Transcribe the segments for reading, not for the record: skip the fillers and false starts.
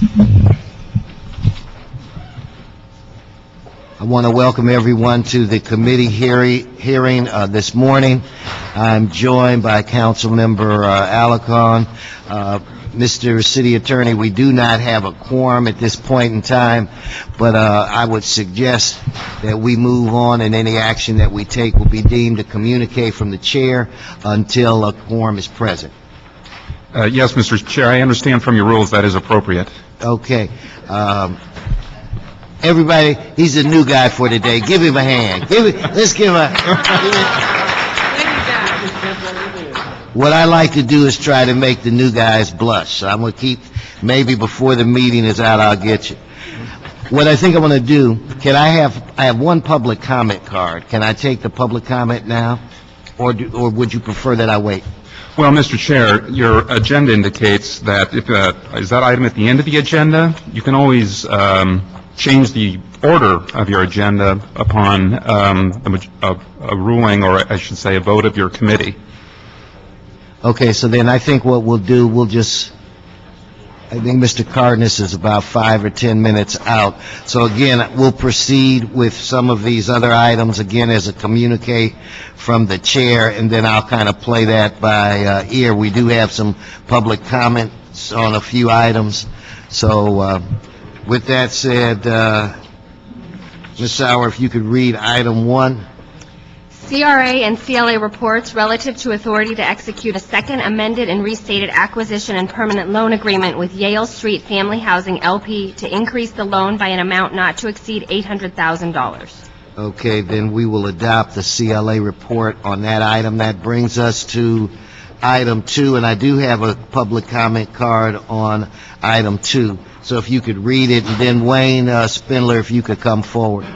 I want to welcome everyone to the committee hearing this morning. I'm joined by Councilmember Alarcon. Mr. City Attorney, we do not have a quorum at this point in time, but I would suggest that we move on, and any action that we take will be deemed to communicate from the chair until a quorum is present. Yes, Mr. Chair, I understand from your rules that is appropriate. Okay. Everybody, he's a new guy for today. Give him a hand. Let's give a... What I like to do is try to make the new guys blush. So I'm going to keep, maybe before the meeting is out, I'll get you. What I think I'm going to do, I have one public comment card. Can I take the public comment now? Or would you prefer that I wait? Well, Mr. Chair, your agenda indicates that if is that item at the end of the agenda, you can always change the order of your agenda upon a ruling, or I should say a vote of your committee. Okay, so then I think what we'll do, I think Mr. Cardenas is about 5 or 10 minutes out. So again, we'll proceed with some of these other items, again, as a communique from the chair, and then I'll kind of play that by ear. We do have some public comments on a few items. So with that said, Ms. Sauer, if you could read item 1. CRA and CLA reports relative to authority to execute a second amended and restated acquisition and permanent loan agreement with Yale Street Family Housing, LP, to increase the loan by an amount not to exceed $800,000. Okay, then we will adopt the CLA report on that item. That brings us to item 2, and I do have a public comment card on item 2. So if you could read it, and then Wayne Spindler, if you could come forward.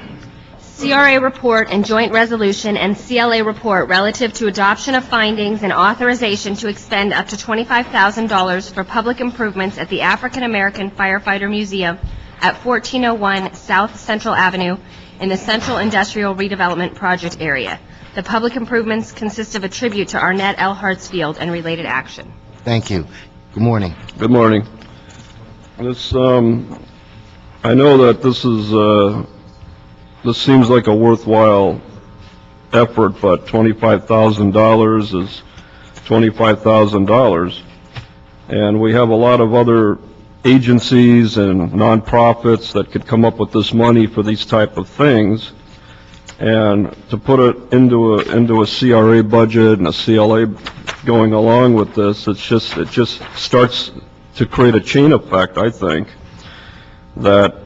CRA report and joint resolution and CLA report relative to adoption of findings and authorization to expend up to $25,000 for public improvements at the African American Firefighter Museum at 1401 South Central Avenue in the Central Industrial Redevelopment Project area. The public improvements consist of a tribute to Arnett L. Hartsfield and related action. Thank you. Good morning. Good morning. This, I know that this seems like a worthwhile effort, but $25,000 is $25,000. And we have a lot of other agencies and nonprofits that could come up with this money for these type of things. And to put it into a CRA budget and a CLA going along with this, it just starts to create a chain effect, I think, that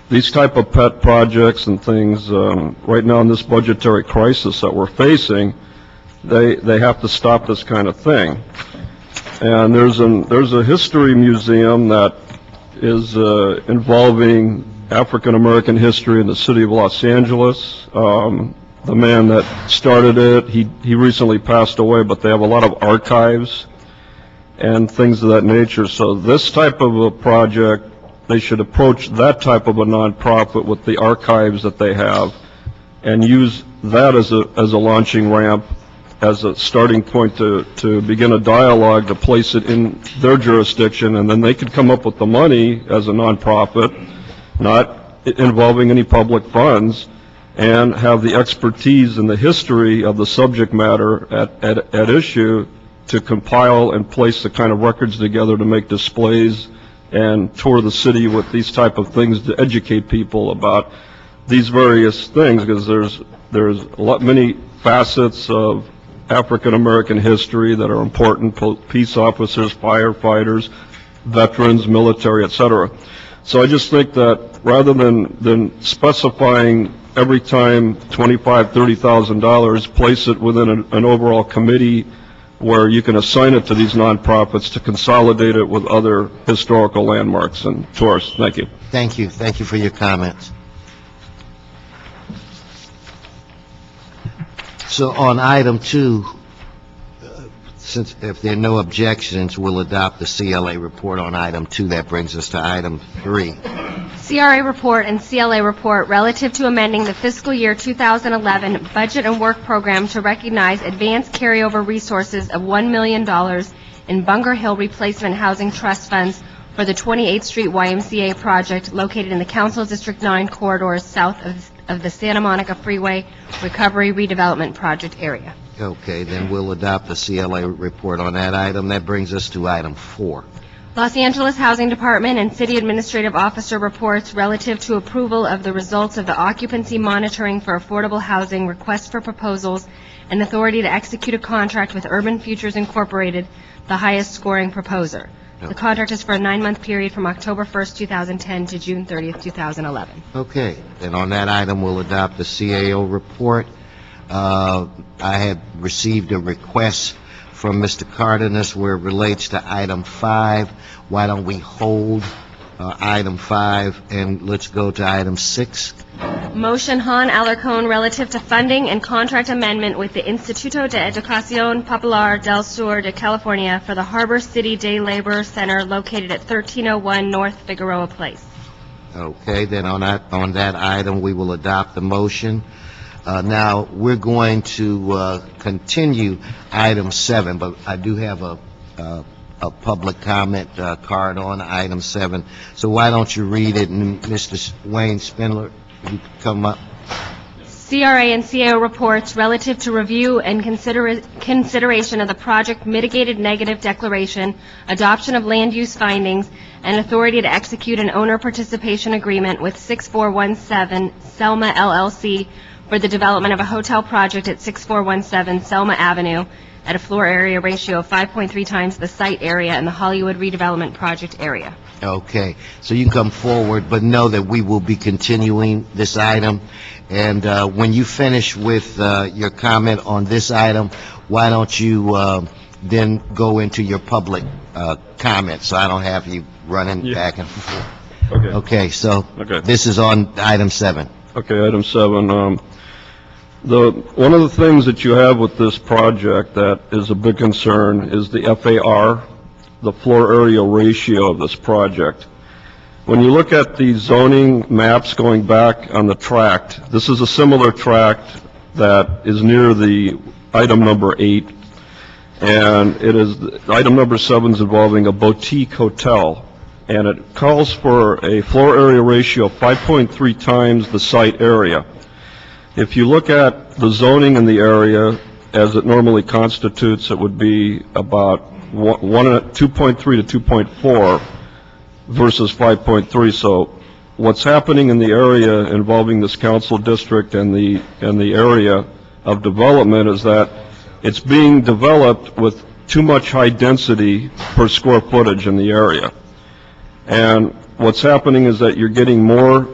these type of pet projects and things, right now in this budgetary crisis that we're facing, they have to stop this kind of thing. And there's a history museum that is involving African American history in the city of Los Angeles. The man that started it, he recently passed away, but they have a lot of archives and things of that nature. So this type of a project, they should approach that type of a nonprofit with the archives that they have and use that as a launching ramp, as a starting point to begin a dialogue, to place it in their jurisdiction, and then they could come up with the money as a nonprofit, not involving any public funds, and have the expertise and the history of the subject matter at issue to compile and place the kind of records together to make displays and tour the city with these type of things to educate people about these various things, because there's many facets of African American history that are important: peace officers, firefighters, veterans, military, etc. So I just think that rather than specifying every time $25,000, $30,000, place it within an overall committee where you can assign it to these nonprofits to consolidate it with other historical landmarks and tourists. Thank you. Thank you. Thank you for your comments. So on item 2, since if there are no objections, we'll adopt the CLA report on item 2. That brings us to item 3. CRA report and CLA report relative to amending the fiscal year 2011 budget and work program to recognize advanced carryover resources of $1 million in Bunger Hill Replacement Housing Trust funds for the 28th Street YMCA project located in the Council District 9 corridors south of the Santa Monica Freeway Recovery Redevelopment Project area. Okay, then we'll adopt the CLA report on that item. That brings us to item 4. Los Angeles Housing Department and City Administrative Officer reports relative to approval of the results of the occupancy monitoring for affordable housing request for proposals and authority to execute a contract with Urban Futures Incorporated, the highest scoring proposer. The contract is for a 9-month period from October 1st, 2010 to June 30th, 2011. Okay, then on that item, we'll adopt the CAO report. I had received a request from Mr. Cardenas where it relates to item 5. Why don't we hold item 5 and let's go to item 6? Motion Han Alarcon relative to funding and contract amendment with the Instituto de Educación Popular del Sur de California for the Harbor City Day Labor Center located at 1301 North Figueroa Place. Okay, then on that item, we will adopt the motion. Now, we're going to continue item 7, but I do have a public comment card on item 7. So why don't you read it, and Mr. Wayne Spindler, you can come up. CRA and CAO reports relative to review and consideration of the project mitigated negative declaration, adoption of land use findings, and authority to execute an owner participation agreement with 6417 Selma LLC for the development of a hotel project at 6417 Selma Avenue at a floor area ratio of 5.3 times the site area in the Hollywood redevelopment project area. Okay, so you can come forward, but know that we will be continuing this item. And when you finish with your comment on this item, why don't you then go into your public comment, so I don't have you running back and forth. Okay, so this is on item 7. Okay, item 7. One of the things that you have with this project that is a big concern is the FAR, the floor area ratio of this project. When you look at the zoning maps going back on the tract, this is a similar tract that is near the item number 8, and it is item number 7 is involving a boutique hotel, and it calls for a floor area ratio of 5.3 times the site area. If you look at the zoning in the area as it normally constitutes, it would be about 2.3 to 2.4 versus 5.3. So what's happening in the area involving this council district and the area of development is that it's being developed with too much high density per square footage in the area. And what's happening is that you're getting more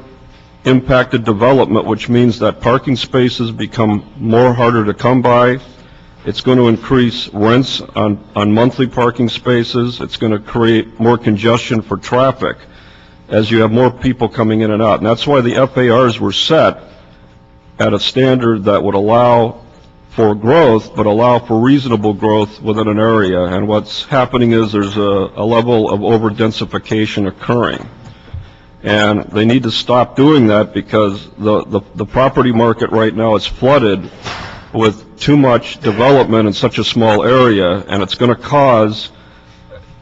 impacted development, which means that parking spaces become more harder to come by. It's going to increase rents on monthly parking spaces. It's going to create more congestion for traffic as you have more people coming in and out. And that's why the FARs were set at a standard that would allow for growth, but allow for reasonable growth within an area. And what's happening is there's a level of over-densification occurring. And they need to stop doing that because the property market right now is flooded with too much development in such a small area, and it's going to cause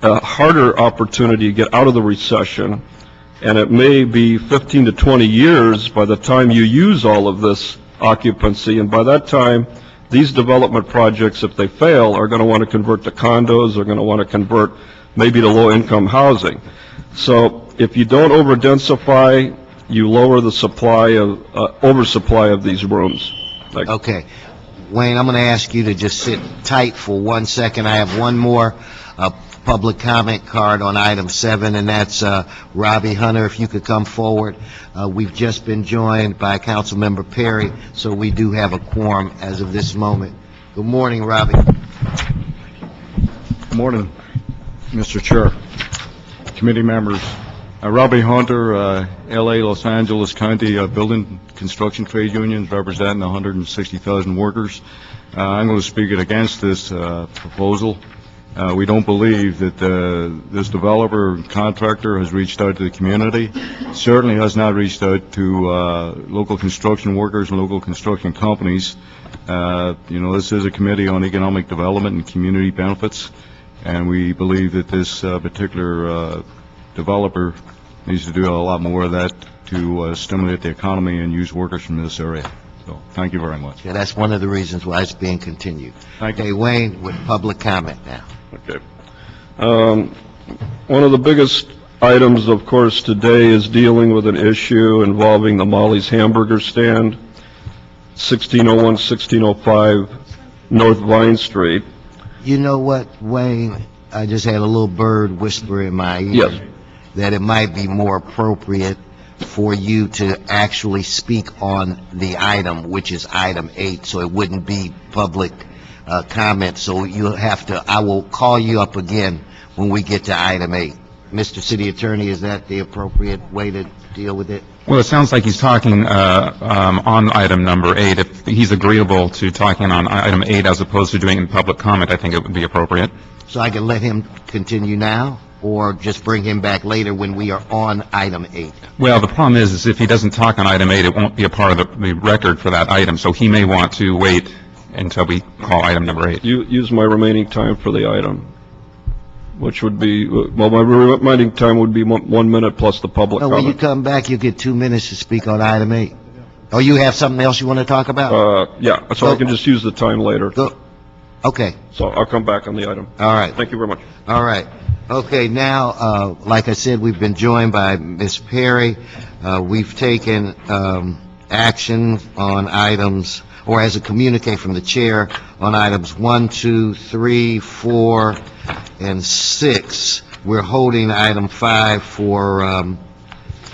a harder opportunity to get out of the recession. And it may be 15 to 20 years by the time you use all of this occupancy, and by that time, these development projects, if they fail, are going to want to convert to condos, are going to want to convert maybe to low-income housing. So if you don't over-densify, you lower the supply of, oversupply of these rooms. Okay. Wayne, I'm going to ask you to just sit tight for 1 second. I have one more public comment card on item 7, and that's Robbie Hunter. If you could come forward. We've just been joined by Councilmember Perry, so we do have a quorum as of this moment. Good morning, Robbie. Good morning, Mr. Chair, committee members. Robbie Hunter, L.A., Los Angeles County Building Construction Trade Unions, representing 160,000 workers. I'm going to speak against this proposal. We don't believe that this developer and contractor has reached out to the community. Certainly has not reached out to local construction workers and local construction companies. This is a committee on economic development and community benefits, and we believe that this particular developer needs to do a lot more of that to stimulate the economy and use workers from this area. So, thank you very much. Yeah, that's one of the reasons why it's being continued. Thank you. Okay, Wayne, with public comment now. Okay. One of the biggest items, of course, today is dealing with an issue involving the Molly's Hamburger Stand, 1601, 1605 North Vine Street. You know what, Wayne? I just had a little bird whisper in my ear. Yes. That it might be more appropriate for you to actually speak on the item, which is item 8, so it wouldn't be public comment. So you'll have to, I will call you up again when we get to item 8. Mr. City Attorney, is that the appropriate way to deal with it? Well, it sounds like he's talking on item number 8. If he's agreeable to talking on item 8 as opposed to doing it in public comment, I think it would be appropriate. So I can let him continue now, or just bring him back later when we are on item 8? Well, the problem is if he doesn't talk on item 8, it won't be a part of the record for that item, so he may want to wait until we call item number 8. Use my remaining time for the item, which would be, well, my remaining time would be 1 minute plus the public No, when you comment. come back, you get 2 minutes to speak on item 8. Oh, you have something else you want to talk about? Yeah, so I can just use the time later. Go. Okay, So I'll come back on the item. all right. Thank you very much. All right. Okay, now, like I said, we've been joined by Ms. Perry. We've taken action on items, or as a communique from the chair, on items 1, 2, 3, 4, and 6. We're holding item 5 for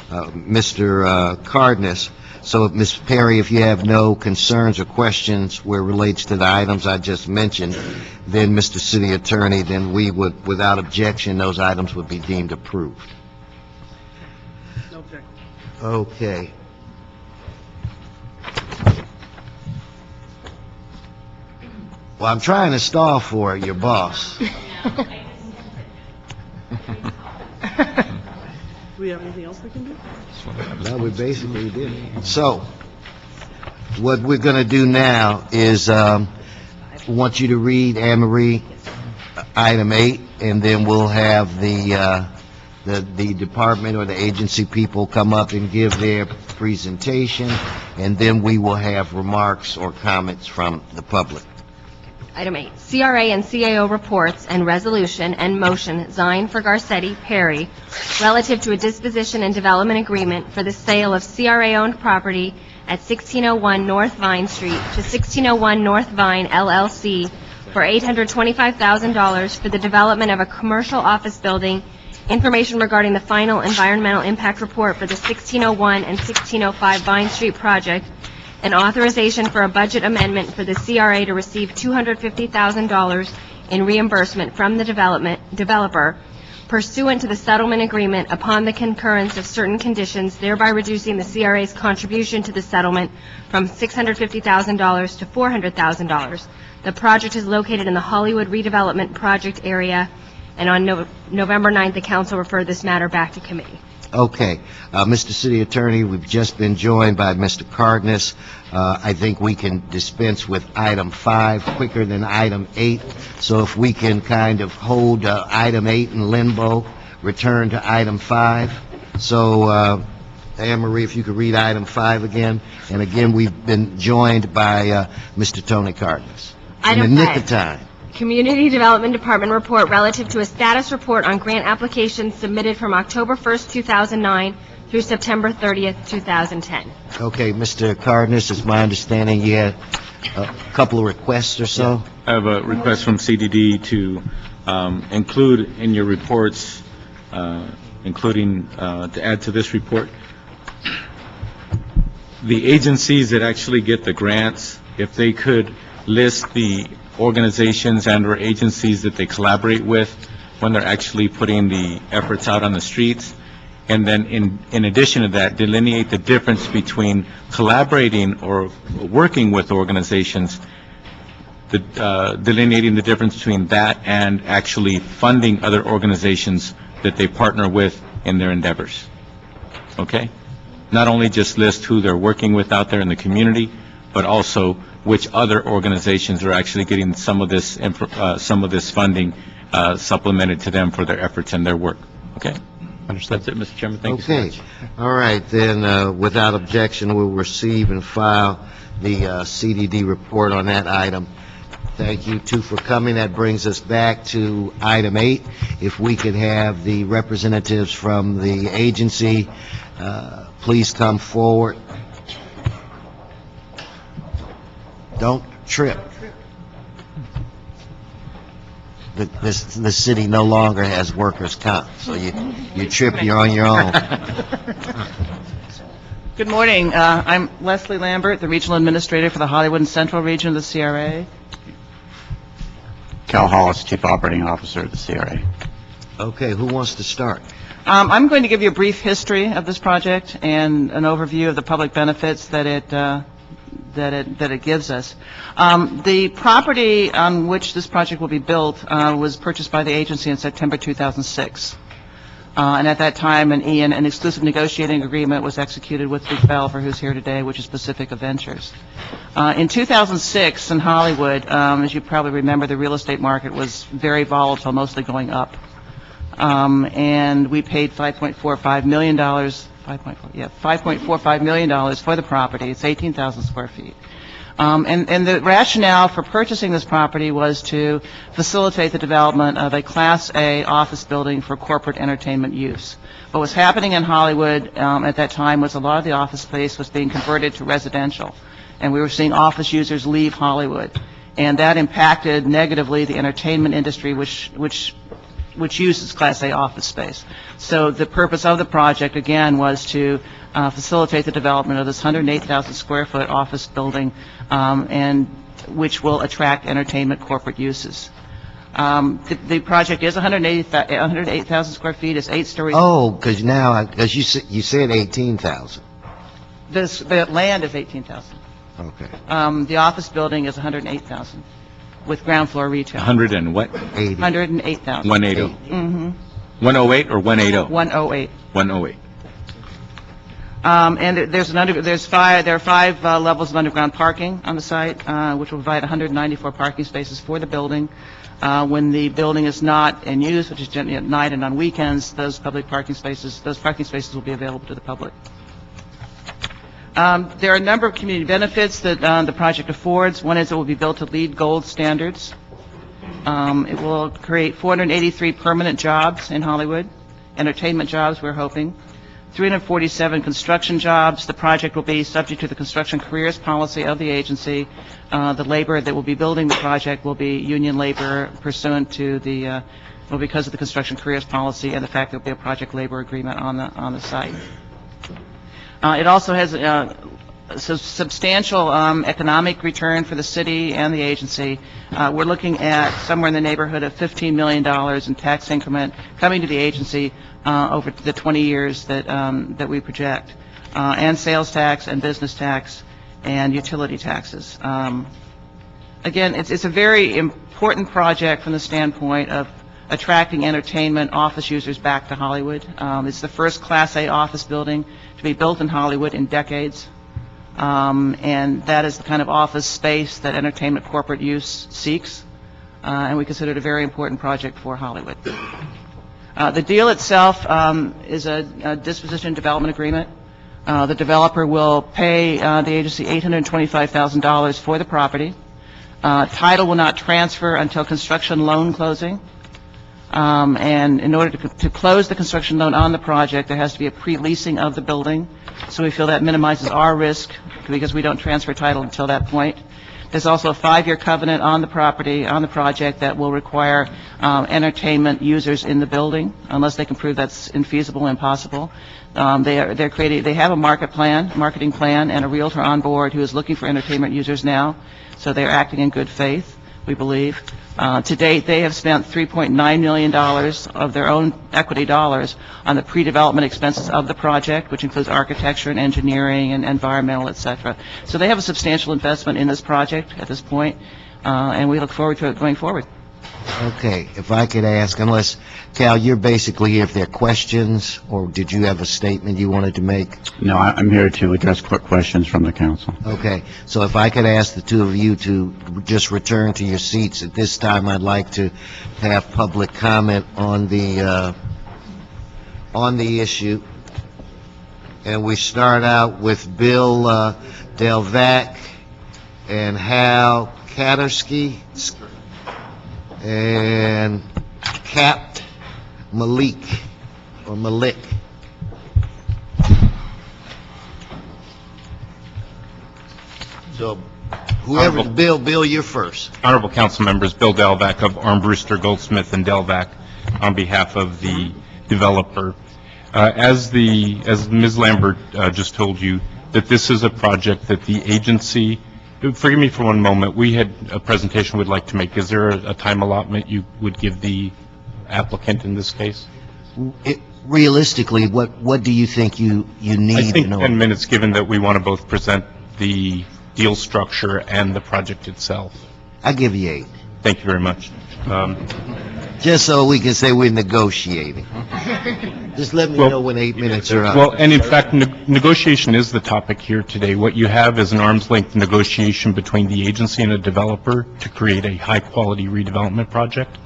Mr. Cardenas. So, Ms. Perry, if you have no concerns or questions where it relates to the items I just mentioned, then, Mr. City Attorney, then we would, without objection, those items would be deemed approved. No objection. Okay. Well, I'm trying to stall for your boss. Do we have anything else we can do? No, we basically did. So, what we're going to do now is, want you to read, Anne Marie, item 8, and then we'll have the department or the agency people come up and give their presentation, and then we will have remarks or comments from the public. Item 8, CRA and CAO reports and resolution and motion Zine for Garcetti, Perry, relative to a disposition and development agreement for the sale of CRA-owned property at 1601 North Vine Street to 1601 North Vine LLC for $825,000 for the development of a commercial office building, information regarding the final environmental impact report for the 1601 and 1605 Vine Street project, and authorization for a budget amendment for the CRA to receive $250,000 in reimbursement from the developer pursuant to the settlement agreement upon the concurrence of certain conditions, thereby reducing the CRA's contribution to the settlement from $650,000 to $400,000. The project is located in the Hollywood redevelopment project area, and on November 9th, the council referred this matter back to committee. Okay. Mr. City Attorney, we've just been joined by Mr. Cardenas. I think we can dispense with item 5 quicker than item 8. So if we can kind of hold item 8 in limbo, return to item 5. So, Anne Marie, if you could read item 5 again. And again, we've been joined by Mr. Tony Cardenas. Item In the nick 5. of time. Community Development Department report relative to a status report on grant applications submitted from October 1st, 2009 through September 30th, 2010. Okay, Mr. Cardenas, it's my understanding you had a couple of requests or so? I have a request from CDD to include in your reports, including to add to this report, the agencies that actually get the grants, if they could list the organizations and or agencies that they collaborate with when they're actually putting the efforts out on the streets. And then in addition to that, delineate the difference between collaborating or working with organizations, delineating the difference between that and actually funding other organizations that they partner with in their endeavors. Okay? Not only just list who they're working with out there in the community, but also which other organizations are actually getting some of this funding supplemented to them for their efforts and their work. Okay? Understood. That's it, Mr. Chairman. Thank you so Okay, much. all right, then, without objection, we'll receive and file the CDD report on that item. Thank you, too, for coming. That brings us back to item 8. If we could have the representatives from the agency, please come forward. Don't trip. The city no longer has workers' comp, so you trip, you're on your own. Good morning. I'm Leslie Lambert, the Regional Administrator for the Hollywood and Central Region of the CRA. Cal Hollis, Chief Operating Officer of the CRA. Okay, who wants to start? I'm going to give you a brief history of this project and an overview of the public benefits that it gives us. The property on which this project will be built was purchased by the agency in September 2006. And at that time, an exclusive negotiating agreement was executed with the developer who's here today, which is Pacifica Ventures. In 2006, in Hollywood, as you probably remember, the real estate market was very volatile, mostly going up. And we paid $5.45 million, $5.45 million for the property. It's 18,000 square feet. And the rationale for purchasing this property was to facilitate the development of a Class A office building for corporate entertainment use. What was happening in Hollywood at that time was a lot of the office space was being converted to residential, and we were seeing office users leave Hollywood. And that impacted negatively the entertainment industry, which uses Class A office space. So the purpose of the project, again, was to facilitate the development of this 108,000 square foot office building, and which will attract entertainment corporate uses. The project is 108,000 square feet. It's 8 stories. Oh, because you said 18,000. The land is 18,000. Okay. The office building is 108,000 with ground floor retail. 100 and what? 80. 108,000. 180. Mm-hmm. 108 or 180? 108. 108. And there are 5 levels of underground parking on the site, which will provide 194 parking spaces for the building. When the building is not in use, which is generally at night and on weekends, those parking spaces will be available to the public. There are a number of community benefits that the project affords. One is it will be built to LEED Gold standards. It will create 483 permanent jobs in Hollywood, entertainment jobs, we're hoping. 347 construction jobs. The project will be subject to the construction careers policy of the agency. The labor that will be building the project will be union labor pursuant to because of the construction careers policy and the fact there will be a project labor agreement on the site. It also has a substantial economic return for the city and the agency. We're looking at somewhere in the neighborhood of $15 million in tax increment coming to the agency over the 20 years that we project, and sales tax and business tax and utility taxes. Again, it's a very important project from the standpoint of attracting entertainment office users back to Hollywood. It's the first Class A office building to be built in Hollywood in decades. And that is the kind of office space that entertainment corporate use seeks, and we consider it a very important project for Hollywood. The deal itself is a disposition development agreement. The developer will pay the agency $825,000 for the property. Title will not transfer until construction loan closing. And in order to close the construction loan on the project, there has to be a pre-leasing of the building. So we feel that minimizes our risk because we don't transfer title until that point. There's also a 5-year covenant on the property, on the project, that will require entertainment users in the building unless they can prove that's infeasible, impossible. They have a marketing plan, and a realtor on board who is looking for entertainment users now. So they're acting in good faith, we believe. To date, they have spent $3.9 million of their own equity dollars on the pre-development expenses of the project, which includes architecture and engineering and environmental, et cetera. So they have a substantial investment in this project at this point, and we look forward to it going forward. Okay, if I could ask, unless, Cal, you're basically here if there are questions, or did you have a statement you wanted to make? No, I'm here to address quick questions from the council. Okay, so if I could ask the two of you to just return to your seats. At this time, I'd like to have public comment on the on the issue. And we start out with Bill Delvac and Hal Katersky and Cap Malik, or Malik. So whoever, Bill, you're first. Honorable Council Members, Bill Delvac of Armbruster, Goldsmith, and Delvac, on behalf of the developer. As Ms. Lambert just told you, that this is a project that the agency, forgive me for one moment, we had a presentation we'd like to make. Is there a time allotment you would give the applicant in this case? Realistically, what do you think you need I think to know? 10 minutes, given that we want to both present the deal structure and the project itself. I'll give you 8. Thank you very much. Just so we can say we're negotiating. Just let me know when 8 minutes are up. Well, and in fact, negotiation is the topic here today. What you have is an arm's length negotiation between the agency and a developer to create a high-quality redevelopment project.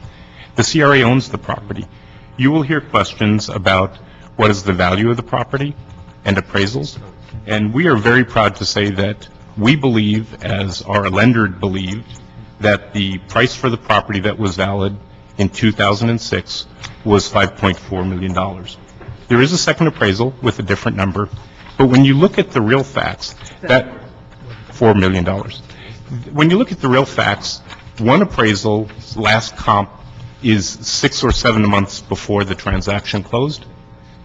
The CRA owns the property. You will hear questions about what is the value of the property and appraisals. And we are very proud to say that we believe, as our lender believed, that the price for the property that was valid in 2006 was $5.4 million. There is a second appraisal with a different number, but when you look at the real facts, that $4 million. When you look at the real facts, one appraisal, last comp, is 6 or 7 months before the transaction closed.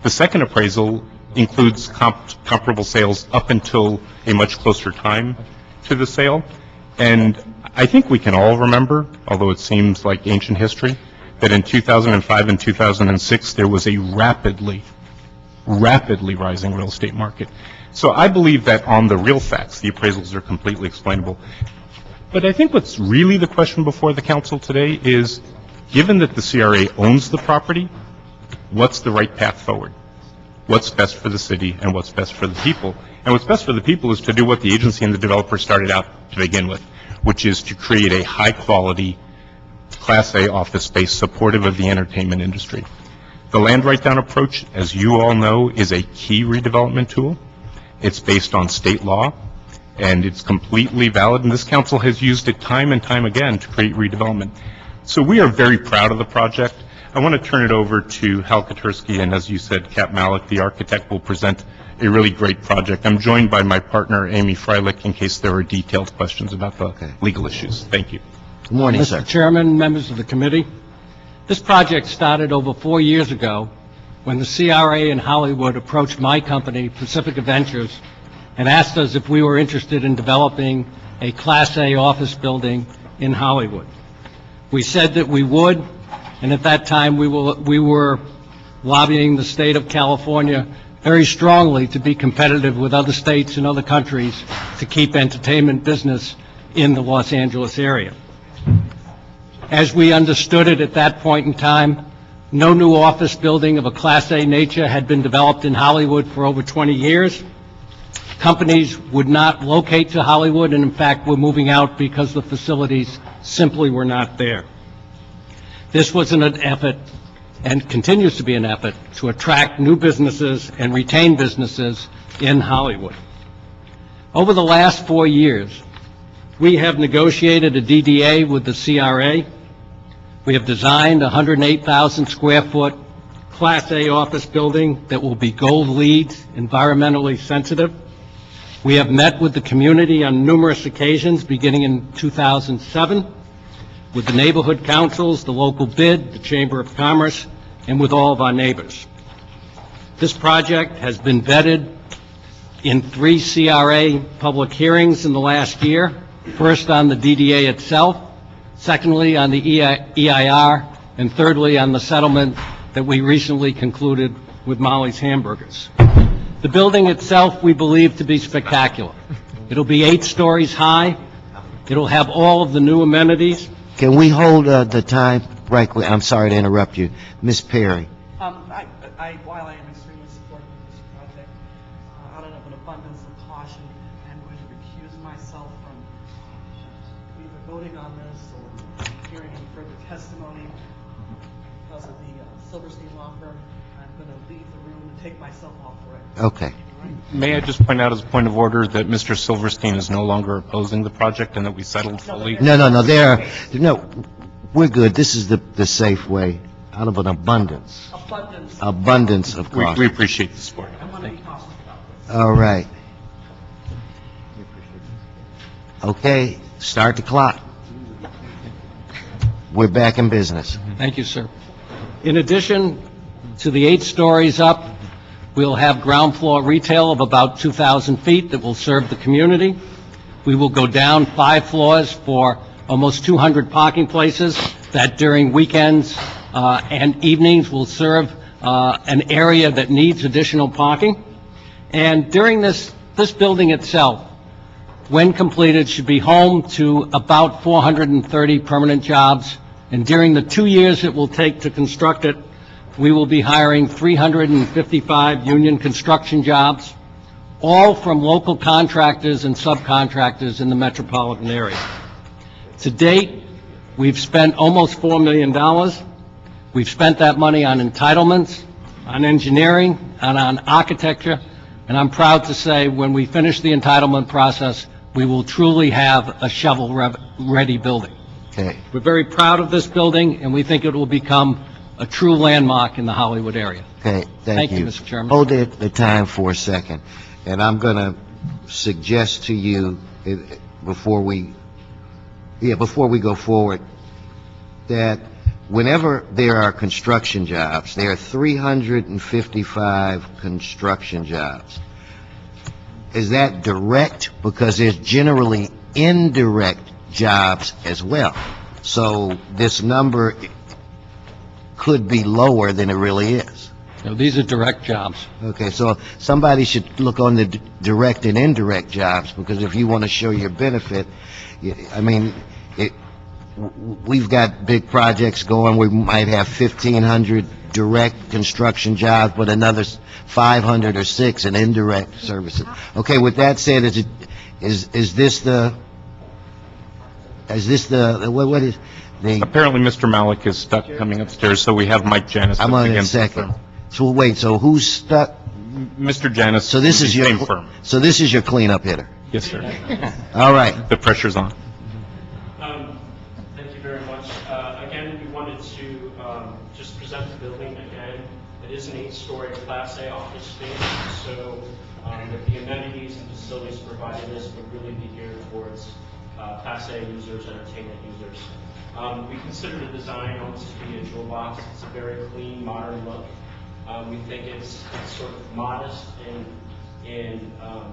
The second appraisal includes comparable sales up until a much closer time to the sale. And I think we can all remember, although it seems like ancient history, that in 2005 and 2006, there was a rapidly rising real estate market. So I believe that on the real facts, the appraisals are completely explainable. But I think what's really the question before the council today is, given that the CRA owns the property, what's the right path forward? What's best for the city and what's best for the people? And what's best for the people is to do what the agency and the developer started out to begin with, which is to create a high-quality Class A office space supportive of the entertainment industry. The land write-down approach, as you all know, is a key redevelopment tool. It's based on state law, and it's completely valid, and this council has used it time and time again to create redevelopment. So we are very proud of the project. I want to turn it over to Hal Katersky, and as you said, Cap Malik, the architect, will present a really great project. I'm joined by my partner, Amy Freilich, in case there are detailed questions about the legal issues. Thank you. Good morning, sir. Mr. Chairman, members of the committee, this project started over 4 years ago when the CRA in Hollywood approached my company, Pacifica Ventures, and asked us if we were interested in developing a Class A office building in Hollywood. We said that we would, and at that time we were lobbying the state of California very strongly to be competitive with other states and other countries to keep entertainment business in the Los Angeles area. As we understood it at that point in time, no new office building of a Class A nature had been developed in Hollywood for over 20 years. Companies would not locate to Hollywood, and in fact were moving out because the facilities simply were not there. This was an effort, and continues to be an effort, to attract new businesses and retain businesses in Hollywood. Over the last 4 years, we have negotiated a DDA with the CRA. We have designed a 108,000 square foot Class A office building that will be gold LEED, environmentally sensitive. We have met with the community on numerous occasions, beginning in 2007, with the neighborhood councils, the local bid, the Chamber of Commerce, and with all of our neighbors. This project has been vetted in 3 CRA public hearings in the last year, first on the DDA itself, secondly on the EIR, and thirdly on the settlement that we recently concluded with Molly's Hamburgers. The building itself we believe to be spectacular. It'll be 8 stories high. It'll have all of the new amenities. Can we hold the time right quick? I'm sorry to interrupt you. Ms. Perry. While I am extremely supportive of this project, out of an abundance of caution, I'm going to recuse myself from either voting on this or hearing any further testimony because of the Silverstein law firm. I'm going to leave the room and take myself off the record. Okay. May I just point out as a point of order that Mr. Silverstein is no longer opposing the project and that we settled fully? No, we're good. This is the safe way, out of an abundance of We caution. appreciate the support. I want to be cautious about this. All right. Okay, start the clock. We're back in business. Thank you, sir. In addition to the 8 stories up, we'll have ground floor retail of about 2,000 feet that will serve the community. We will go down 5 floors for almost 200 parking places that during weekends and evenings will serve an area that needs additional parking. And during this building itself, when completed, should be home to about 430 permanent jobs. And during the 2 years it will take to construct it, we will be hiring 355 union construction jobs, all from local contractors and subcontractors in the metropolitan area. To date, we've spent almost $4 million. We've spent that money on entitlements, on engineering, and on architecture. And I'm proud to say when we finish the entitlement process, we will truly have a shovel-ready building. Okay. We're very proud of this building, and we think it will become a true landmark in the Hollywood area. Okay, thank you. Mr. Chairman. Hold the time for a second, and I'm going to suggest to you, before we go forward, that whenever there are construction jobs, there are 355 construction jobs. Is that direct? Because there's generally indirect jobs as well. So this number could be lower than it really is. No, these are direct jobs. Okay, so somebody should look on the direct and indirect jobs, because if you want to show your benefit, we've got big projects going. We might have 1,500 direct construction jobs, but another 500 or 6 in indirect services. Okay, with that said, what is the... Apparently, Mr. Malik is stuck coming upstairs, so we have Mike Janis. I'm on in a second. So wait, so who's stuck? Mr. Janis. So this is same firm. So this is your cleanup hitter? Yes, sir. All right. The pressure's on. Thank you very much. Again, we wanted to just present the building again. It is an 8-story Class A office space, so with the amenities and facilities provided, this would really be geared towards Class A users, entertainment users. We consider the design almost to be a jewel box. It's a very clean, modern look. We think it's sort of modest in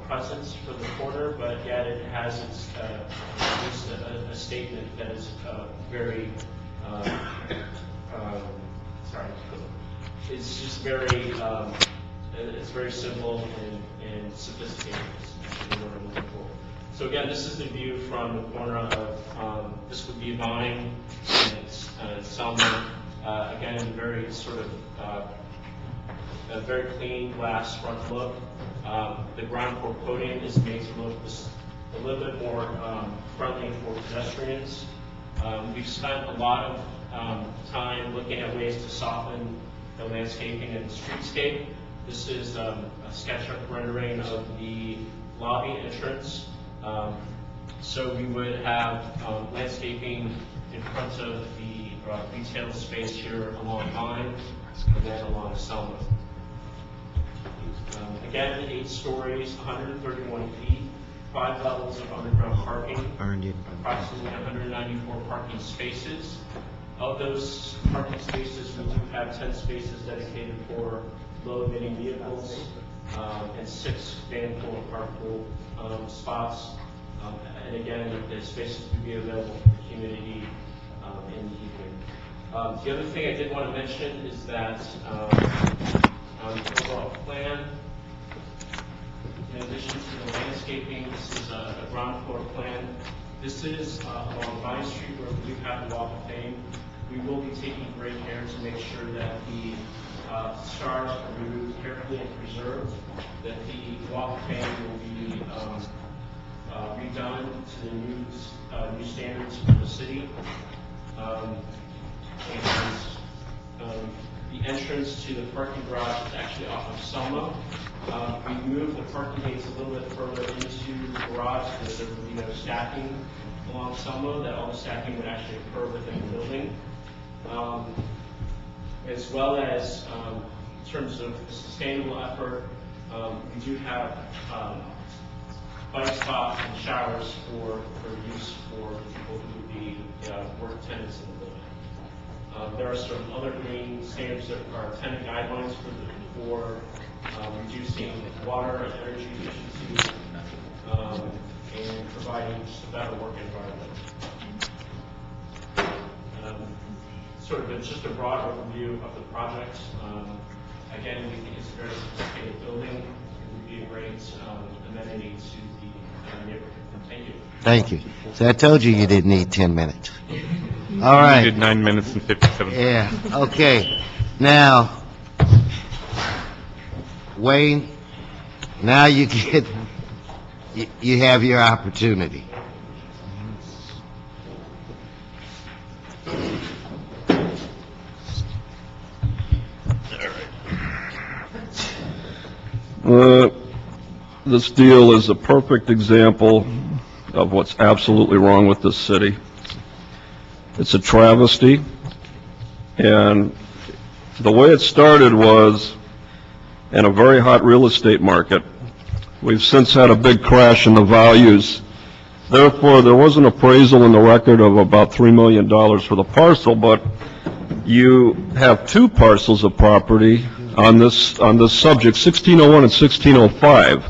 presence for the corner, but yet it has its a statement that is very it's just very it's very simple and sophisticated. Is what I'm looking for. So again, this is the view from the corner of this would be Vine and Selma. Again, very sort of a very clean glass front look. The ground floor podium is made to look just a little bit more friendly for pedestrians. We've spent a lot of time looking at ways to soften the landscaping and the streetscape. This is a SketchUp rendering of the lobby entrance. So we would have landscaping in front of the retail space here along Vine and then along Selma. Again, 8 stories, 131 feet, 5 levels of underground parking, approximately 194 parking spaces. Of those parking spaces, we do have 10 spaces dedicated for low-emitting vehicles and 6 van-pool and carpool spots. And again, the spaces would be available for the community in the evening. The other thing I did want to mention is that on the overall plan, in addition to the landscaping, this is a ground floor plan. This is along Vine Street where we have the Walk of Fame. We will be taking great care to make sure that the stars are removed carefully and preserved, that the Walk of Fame will be redone to the new standards for the city. And The entrance to the parking garage is actually off of Selma. We moved the parking gates a little bit further into the garage so that there would be no stacking along Selma, that all the stacking would actually occur within the building. As well as in terms of the sustainable effort, we do have bike spots and showers for use for people who would be work tenants in the building. There are some other green standards that are tenant guidelines for reducing water and energy efficiency and providing just a better work environment. It's just a broad overview of the project. Again, we think it's a very sophisticated building. It would be a great amenity to the neighborhood. Thank you. Thank you. So I told you you didn't need 10 minutes. All right. You did 9 minutes and 57 seconds. Yeah, okay. Now, Wayne, now you have your opportunity. This deal is a perfect example of what's absolutely wrong with this city. It's a travesty, and the way it started was in a very hot real estate market. We've since had a big crash in the values. Therefore, there was an appraisal in the record of about $3 million for the parcel, but you have two parcels of property on this subject, 1601 and 1605.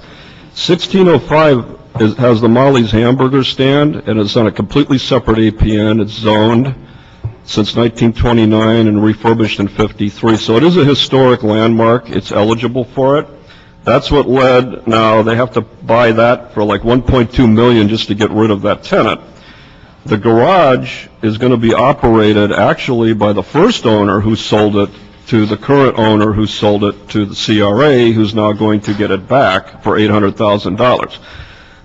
1605 has the Molly's Hamburger Stand, and it's on a completely separate APN. It's zoned since 1929 and refurbished in 53. So it is a historic landmark. It's eligible for it. That's what led, now they have to buy that for like $1.2 million just to get rid of that tenant. The garage is going to be operated actually by the first owner who sold it to the current owner who sold it to the CRA, who's now going to get it back for $800,000.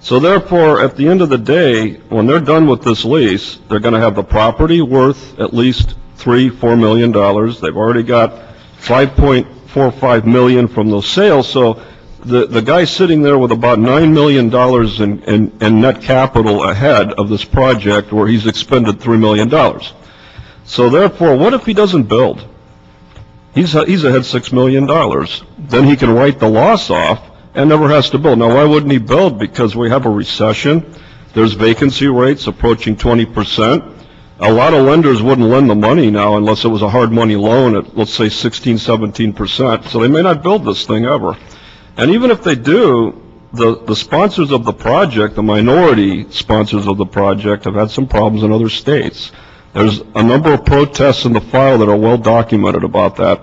So therefore, at the end of the day, when they're done with this lease, they're going to have the property worth at least $3-4 million. They've already got $5.45 million from those sales. So the guy sitting there with about $9 million in net capital ahead of this project where he's expended $3 million. So therefore, what if he doesn't build? He's ahead $6 million. Then he can write the loss off and never has to build. Now, why wouldn't he build? Because we have a recession. There's vacancy rates approaching 20%. A lot of lenders wouldn't lend the money now unless it was a hard money loan at, let's say, 16-17%. So they may not build this thing ever. And even if they do, the sponsors of the project, the minority sponsors of the project, have had some problems in other states. There's a number of protests in the file that are well documented about that.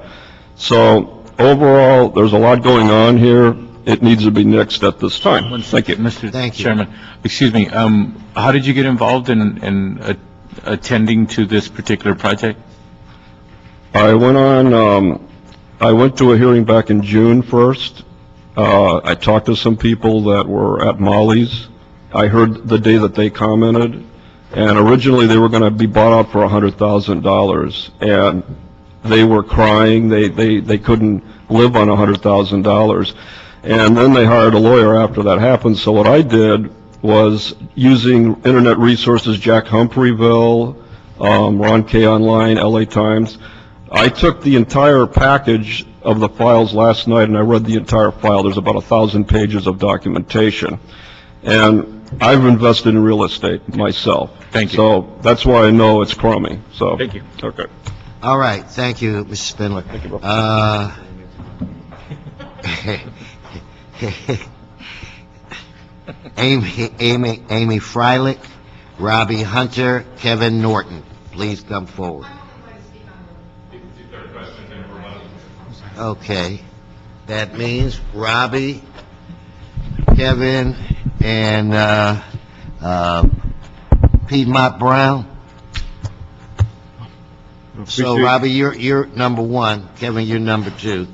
So overall, there's a lot going on here. It needs to be nixed at this time. Thank you. Mr. Chairman, excuse me, how did you get involved in attending to this particular project? I went to a hearing back in June 1st. I talked to some people that were at Molly's. I heard the day that they commented. And originally they were going to be bought out for $100,000, and they were crying. They couldn't live on $100,000. And then they hired a lawyer after that happened. So what I did was, using internet resources, Jack Humphreyville, Ron K. Online, LA Times, I took the entire package of the files last night and I read the entire file. There's about 1,000 pages of documentation. And I've invested in real estate myself. Thank you. So that's why I know it's crummy. So Thank you. Okay. All right, thank you, Mr. Spindler. Thank you, bro. Amy Freilich, Robbie Hunter, Kevin Norton, please come forward. Okay, that means Robbie, Kevin, and Piedmont Brown. So, Robbie, you're number one. Kevin, you're number two.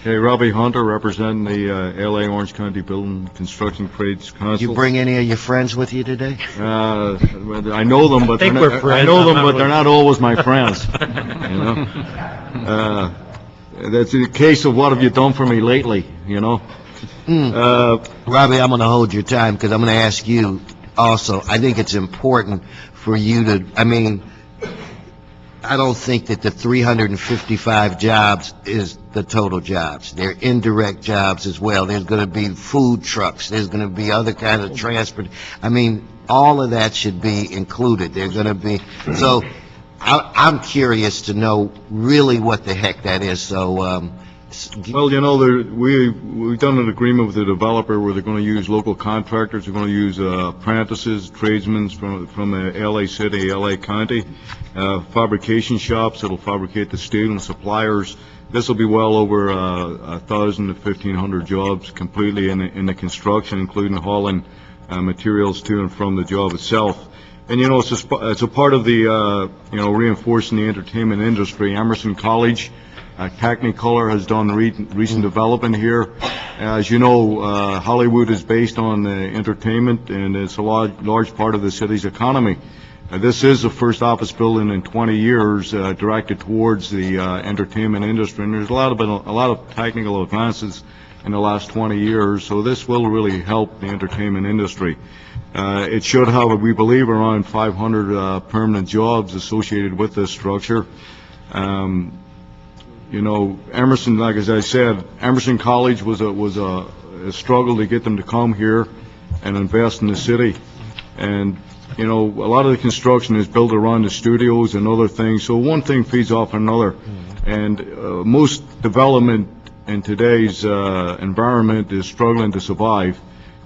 Okay, Robbie Hunter, representing the L.A. Orange County Building Construction Trades Council. You bring any of your friends with you today? I know them, but they're not always my friends. You know. that's a case of what have you done for me lately, you know? Robbie, I'm going to hold your time because I'm going to ask you also. I think it's important for you to, I don't think that the 355 jobs is the total jobs. They're indirect jobs as well. There's going to be food trucks. There's going to be other kinds of transport. All of that should be included. They're going to be, so I'm curious to know really what the heck that is. So, Well, you know, we've done an agreement with the developer where they're going to use local contractors. They're going to use apprentices, tradesmen from L.A. City, L.A. County, fabrication shops that'll fabricate the steel and suppliers. This will be well over 1,000 to 1,500 jobs completely in the construction, including hauling materials to and from the job itself. And, you know, it's a part of the, reinforcing the entertainment industry. Emerson College, Technicolor has done recent development here. As you know, Hollywood is based on entertainment, and it's a large part of the city's economy. This is the first office building in 20 years directed towards the entertainment industry, and there's a lot of technical advances in the last 20 years, so this will really help the entertainment industry. It should have, we believe, around 500 permanent jobs associated with this structure. You know, Emerson, like as I said, Emerson College was a struggle to get them to come here and invest in the city. And, you know, a lot of the construction is built around the studios and other things, so one thing feeds off another. And most development in today's environment is struggling to survive.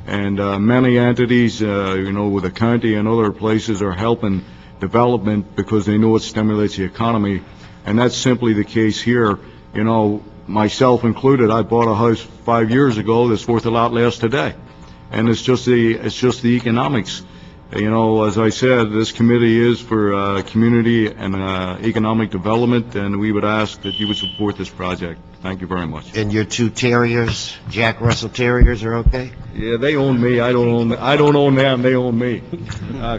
And many entities, with the county and other places are helping development because they know it stimulates the economy. And that's simply the case here. You know, myself included, I bought a house 5 years ago that's worth a lot less today. And it's just the economics. You know, as I said, this committee is for community and economic development, and we would ask that you would support this project. Thank you very much. and your two terriers, Jack Russell Terriers, are okay? Yeah, they own me. I don't own them. They own me.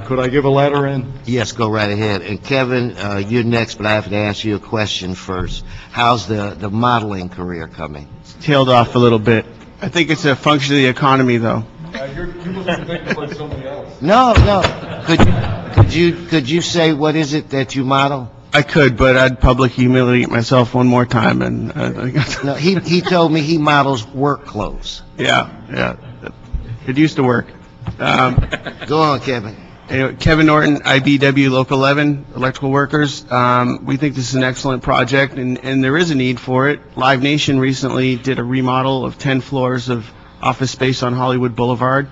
Could I give a letter in? Yes, go right ahead. And Kevin, you're next, but I have to ask you a question first. How's the modeling career coming? Tailed off a little bit. I think it's a function of the economy, though. You must think about somebody else. No. Could you say what is it that you model? I could, but I'd publicly humiliate myself one more time, and No, he told me he models work clothes. yeah, it used to work. Go on, Kevin. Anyway, Kevin Norton, IBW Local 11, electrical workers. We think this is an excellent project, and there is a need for it. Live Nation recently did a remodel of 10 floors of office space on Hollywood Boulevard.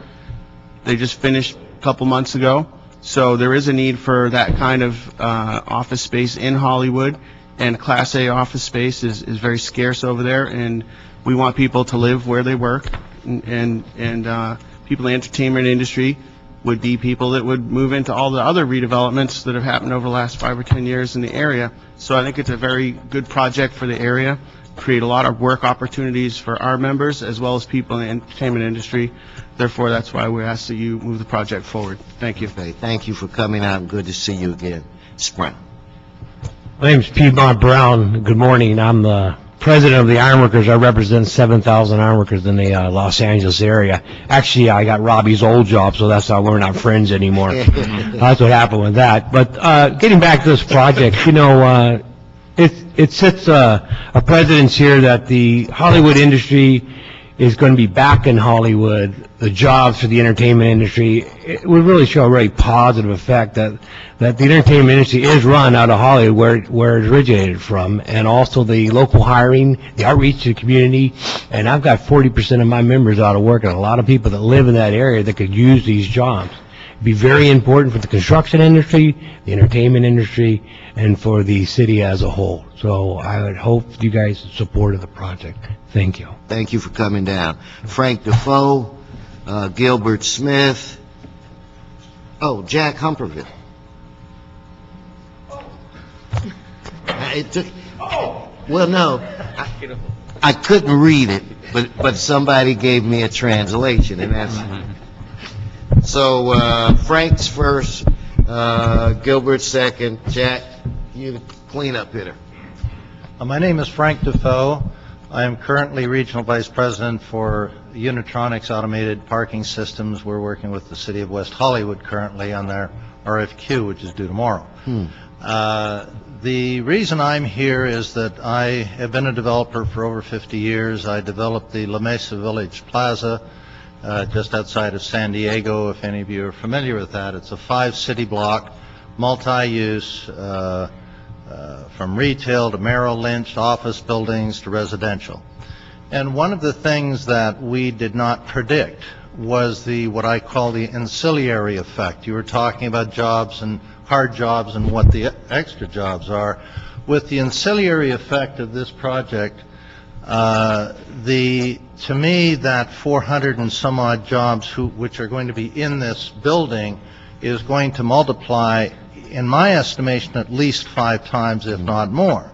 They just finished a couple months ago. So there is a need for that kind of office space in Hollywood, and Class A office space is very scarce over there, and we want people to live where they work, and people in the entertainment industry would be people that would move into all the other redevelopments that have happened over the last 5 or 10 years in the area. So I think it's a very good project for the area, create a lot of work opportunities for our members as well as people in the entertainment industry. Therefore, that's why we ask that you move the project forward. Thank you. Okay, thank you for coming out, and good to see you again. Sprint. My name's Piedmont Brown. Good morning. I'm the president of the ironworkers. I represent 7,000 ironworkers in the Los Angeles area. Actually, I got Robbie's old job, so that's how we're not friends anymore. That's what happened with that. But getting back to this project, it sets a precedence here that the Hollywood industry is going to be back in Hollywood. The jobs for the entertainment industry, it would really show a very positive effect that the entertainment industry is run out of Hollywood where it originated from, and also the local hiring, the outreach to the community. And I've got 40% of my members out of work, and a lot of people that live in that area that could use these jobs. It'd be very important for the construction industry, the entertainment industry, and for the city as a whole. So I would hope you guys support the project. Thank you. Thank you for coming down. Frank Defoe, Gilbert Smith, Jack Humperville. Well, no, I couldn't read it, but somebody gave me a translation, and that's... So, Frank's first, Gilbert second, Jack, you the cleanup hitter. My name is Frank Defoe. I am currently Regional Vice President for Unitronics Automated Parking Systems. We're working with the City of West Hollywood currently on their RFQ, which is due tomorrow. The reason I'm here is that I have been a developer for over 50 years. I developed the La Mesa Village Plaza just outside of San Diego, if any of you are familiar with that. It's a 5-city block, multi-use, from retail to Merrill Lynch, office buildings to residential. And one of the things that we did not predict was what I call the ancillary effect. You were talking about jobs and hard jobs and what the extra jobs are. With the ancillary effect of this project, to me, that 400 and some odd jobs which are going to be in this building is going to multiply, in my estimation, at least 5 times, if not more.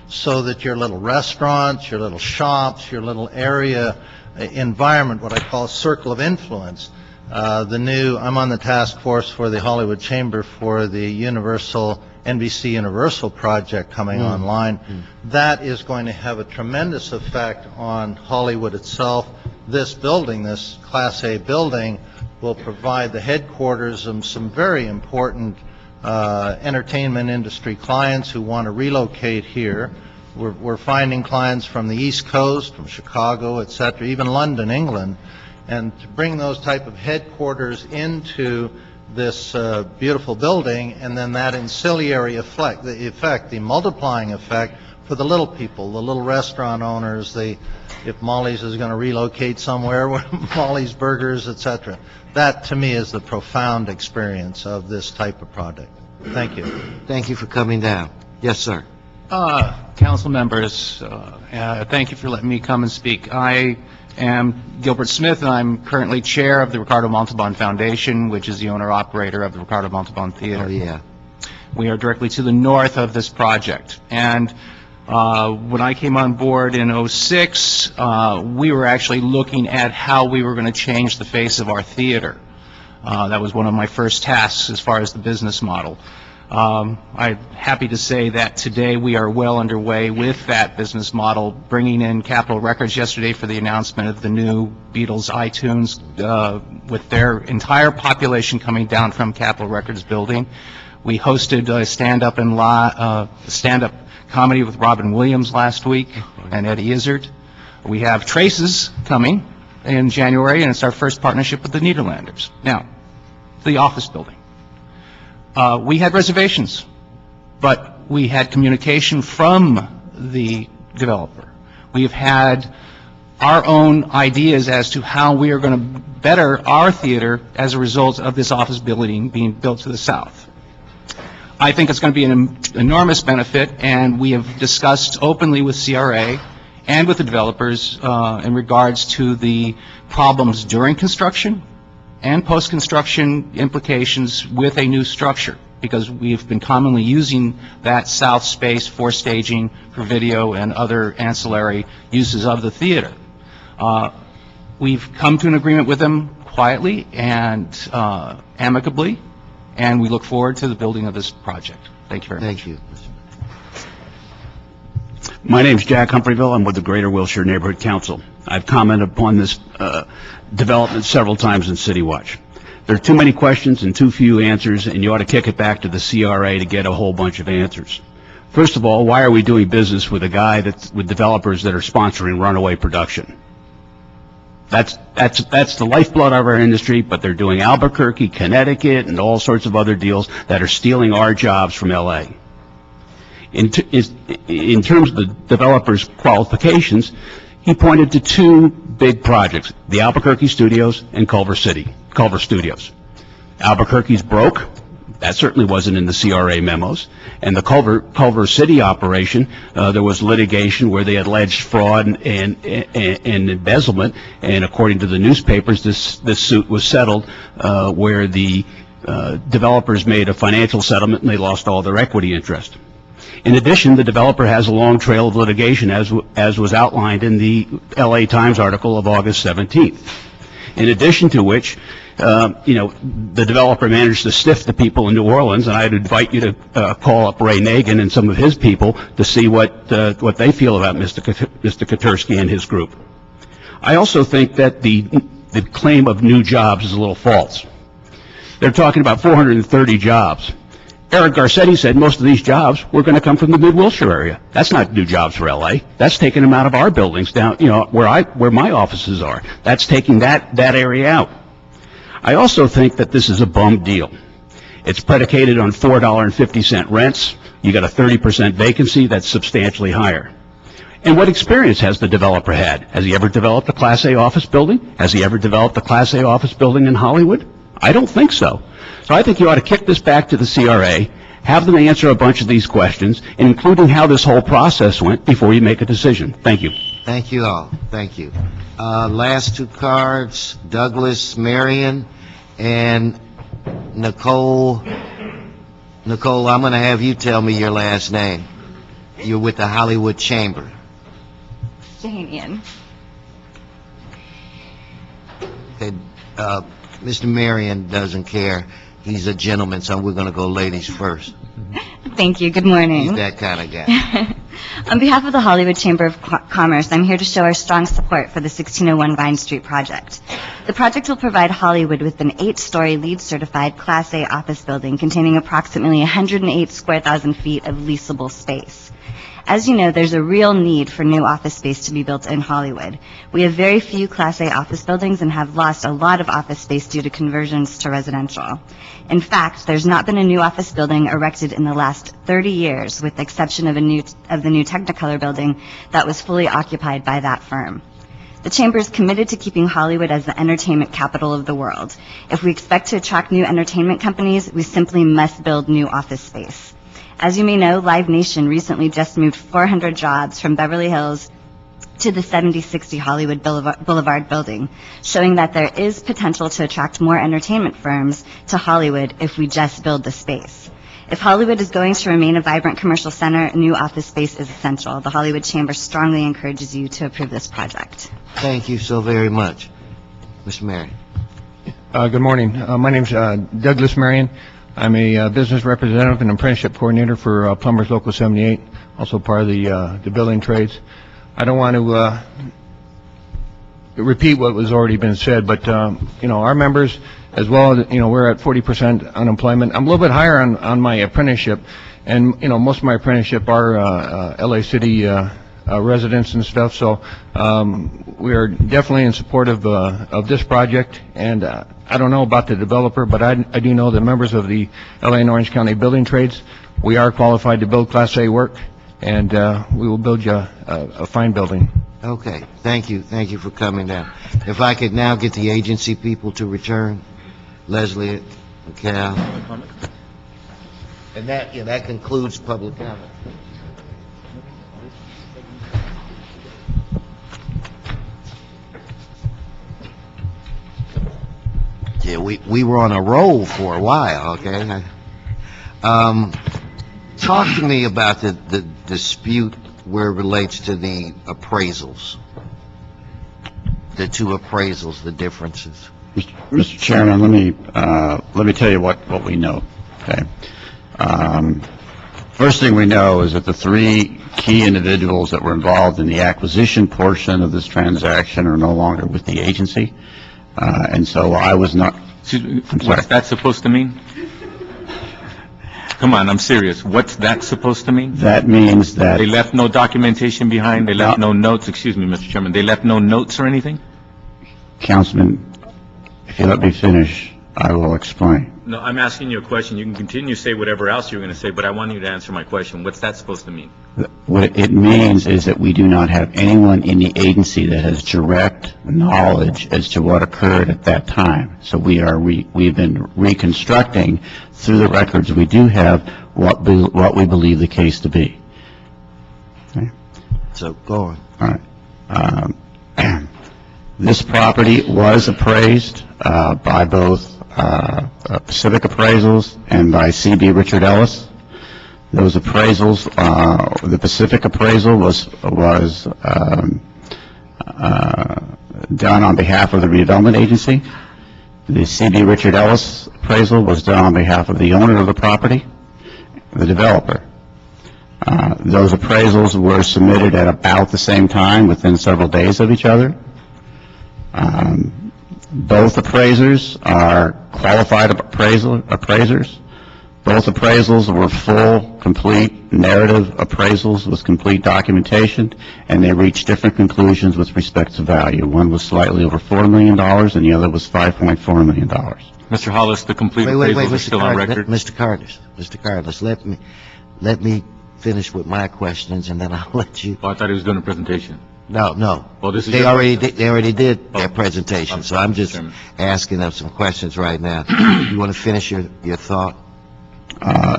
So that your little restaurants, your little shops, your little area environment, what I call a circle of influence, I'm on the task force for the Hollywood Chamber for the NBC Universal project coming online. That is going to have a tremendous effect on Hollywood itself. This building, this Class A building, will provide the headquarters of some very important entertainment industry clients who want to relocate here. We're finding clients from the East Coast, from Chicago, et cetera, even London, England. And to bring those type of headquarters into this beautiful building, and then that ancillary effect, the multiplying effect for the little people, the little restaurant owners, if Molly's is going to relocate somewhere, Molly's Burgers, et cetera. That, to me, is the profound experience of this type of product. Thank you. Thank you for coming down. Yes, sir. Council members, thank you for letting me come and speak. I am Gilbert Smith, and I'm currently chair of the Ricardo Montalban Foundation, which is the owner-operator of the Ricardo Montalban Theater. Oh, yeah. We are directly to the north of this project. And when I came on board in '06, we were actually looking at how we were going to change the face of our theater. That was one of my first tasks as far as the business model. I'm happy to say that today we are well underway with that business model, bringing in Capitol Records yesterday for the announcement of the new Beatles iTunes, with their entire population coming down from Capitol Records building. We hosted a stand-up comedy with Robin Williams last week and Eddie Izzard. We have Traces coming in January, and it's our first partnership with the Nederlanders. Now, the office building. We had reservations, but we had communication from the developer. We've had our own ideas as to how we are going to better our theater as a result of this office building being built to the south. I think it's going to be an enormous benefit, and we have discussed openly with CRA and with the developers in regards to the problems during construction and post-construction implications with a new structure, because we've been commonly using that south space for staging, for video, and other ancillary uses of the theater. We've come to an agreement with them quietly and amicably, and we look forward to the building of this project. Thank you very much. Thank you. My name's Jack Humphreyville. I'm with the Greater Wilshire Neighborhood Council. I've commented upon this development several times in City Watch. There are too many questions and too few answers, and you ought to kick it back to the CRA to get a whole bunch of answers. First of all, why are we doing business with with developers that are sponsoring runaway production? That's the lifeblood of our industry, but they're doing Albuquerque, Connecticut, and all sorts of other deals that are stealing our jobs from L.A. In terms of the developer's qualifications, he pointed to 2 big projects, the Albuquerque Studios and Culver Studios. Albuquerque's broke. That certainly wasn't in the CRA memos. And the Culver City operation, there was litigation where they alleged fraud and embezzlement, and according to the newspapers, this suit was settled where the developers made a financial settlement and they lost all their equity interest. In addition, the developer has a long trail of litigation, as was outlined in the LA Times article of August 17th. In addition to which, the developer managed to stiff the people in New Orleans, and I'd invite you to call up Ray Nagin and some of his people to see what they feel about Mr. Katursky and his group. I also think that the claim of new jobs is a little false. They're talking about 430 jobs. Eric Garcetti said most of these jobs were going to come from the Mid-Wilshire area. That's not new jobs for L.A. That's taking them out of our buildings down, where my offices are. That's taking that area out. I also think that this is a bum deal. It's predicated on $4.50 rents. You got a 30% vacancy. That's substantially higher. And what experience has the developer had? Has he ever developed a Class A office building? Has he ever developed a Class A office building in Hollywood? I don't think so. So I think you ought to kick this back to the CRA, have them answer a bunch of these questions, including how this whole process went before you make a decision. Thank you. Thank you all. Thank you. Last two cards, Douglas Marion and Nicole. Nicole, I'm going to have you tell me your last name. You're with the Hollywood Chamber. Jahanian. Okay, Mr. Marion doesn't care. He's a gentleman, so we're going to go ladies first. Thank you. Good morning. He's that kind of guy. On behalf of the Hollywood Chamber of Commerce, I'm here to show our strong support for the 1601 Vine Street project. The project will provide Hollywood with an 8-story LEED-certified Class A office building containing approximately 108 square thousand feet of leasable space. As you know, there's a real need for new office space to be built in Hollywood. We have very few Class A office buildings and have lost a lot of office space due to conversions to residential. In fact, there's not been a new office building erected in the last 30 years, with the exception of the new Technicolor building that was fully occupied by that firm. The Chamber is committed to keeping Hollywood as the entertainment capital of the world. If we expect to attract new entertainment companies, we simply must build new office space. As you may know, Live Nation recently just moved 400 jobs from Beverly Hills to the 7060 Hollywood Boulevard building, showing that there is potential to attract more entertainment firms to Hollywood if we just build the space. If Hollywood is going to remain a vibrant commercial center, new office space is essential. The Hollywood Chamber strongly encourages you to approve this project. Thank you so very much. Mr. Marion. Good morning. My name's Douglas Marion. I'm a business representative and apprenticeship coordinator for Plumbers Local 78, also part of the building trades. I don't want to repeat what was already been said, but our members, as well, we're at 40% unemployment. I'm a little bit higher on my apprenticeship, and most of my apprenticeship are LA City residents and stuff. So we are definitely in support of this project, and I don't know about the developer, but I do know the members of the LA and Orange County building trades. We are qualified to build Class A work, and we will build you a fine building. Okay, thank you for coming down. If I could now get the agency people to return, Leslie and Cal. And that concludes public comment. Yeah, we were on a roll for a while, okay? Talk to me about the dispute where it relates to the appraisals, the two appraisals, the differences. Mr. Chairman, let me tell you what we know, okay? First thing we know is that the three key individuals that were involved in the acquisition portion of this transaction are no longer with the agency. And so I was not... What's that supposed to mean? Come on, I'm serious. What's that supposed to mean? That means that... They left no documentation behind? They left no notes? Excuse me, Mr. Chairman. They left no notes or anything? Councilman, if you let me finish, I will explain. No, I'm asking you a question. You can continue to say whatever else you're going to say, but I want you to answer my question. What's that supposed to mean? What it means is that we do not have anyone in the agency that has direct knowledge as to what occurred at that time. So we've been reconstructing through the records we do have what we believe the case to be. Okay. So go on. All right. This property was appraised by both Pacific Appraisals and by C.B. Richard Ellis. Those appraisals, the Pacific appraisal was done on behalf of the redevelopment agency. The C.B. Richard Ellis appraisal was done on behalf of the owner of the property, the developer. Those appraisals were submitted at about the same time, within several days of each other. Both appraisers are qualified appraisers. Both appraisals were full, complete narrative appraisals with complete documentation, and they reached different conclusions with respect to value. One was slightly over $4 million, and the other was $5.4 million. Mr. Hollis, the complete appraisals are still on record? Mr. Carter, let me finish with my questions, and then I'll let you. Oh, I thought he was doing a presentation. No. Oh, this is They your already did their presentation, so I'm just asking them some questions right now. You want to finish your thought?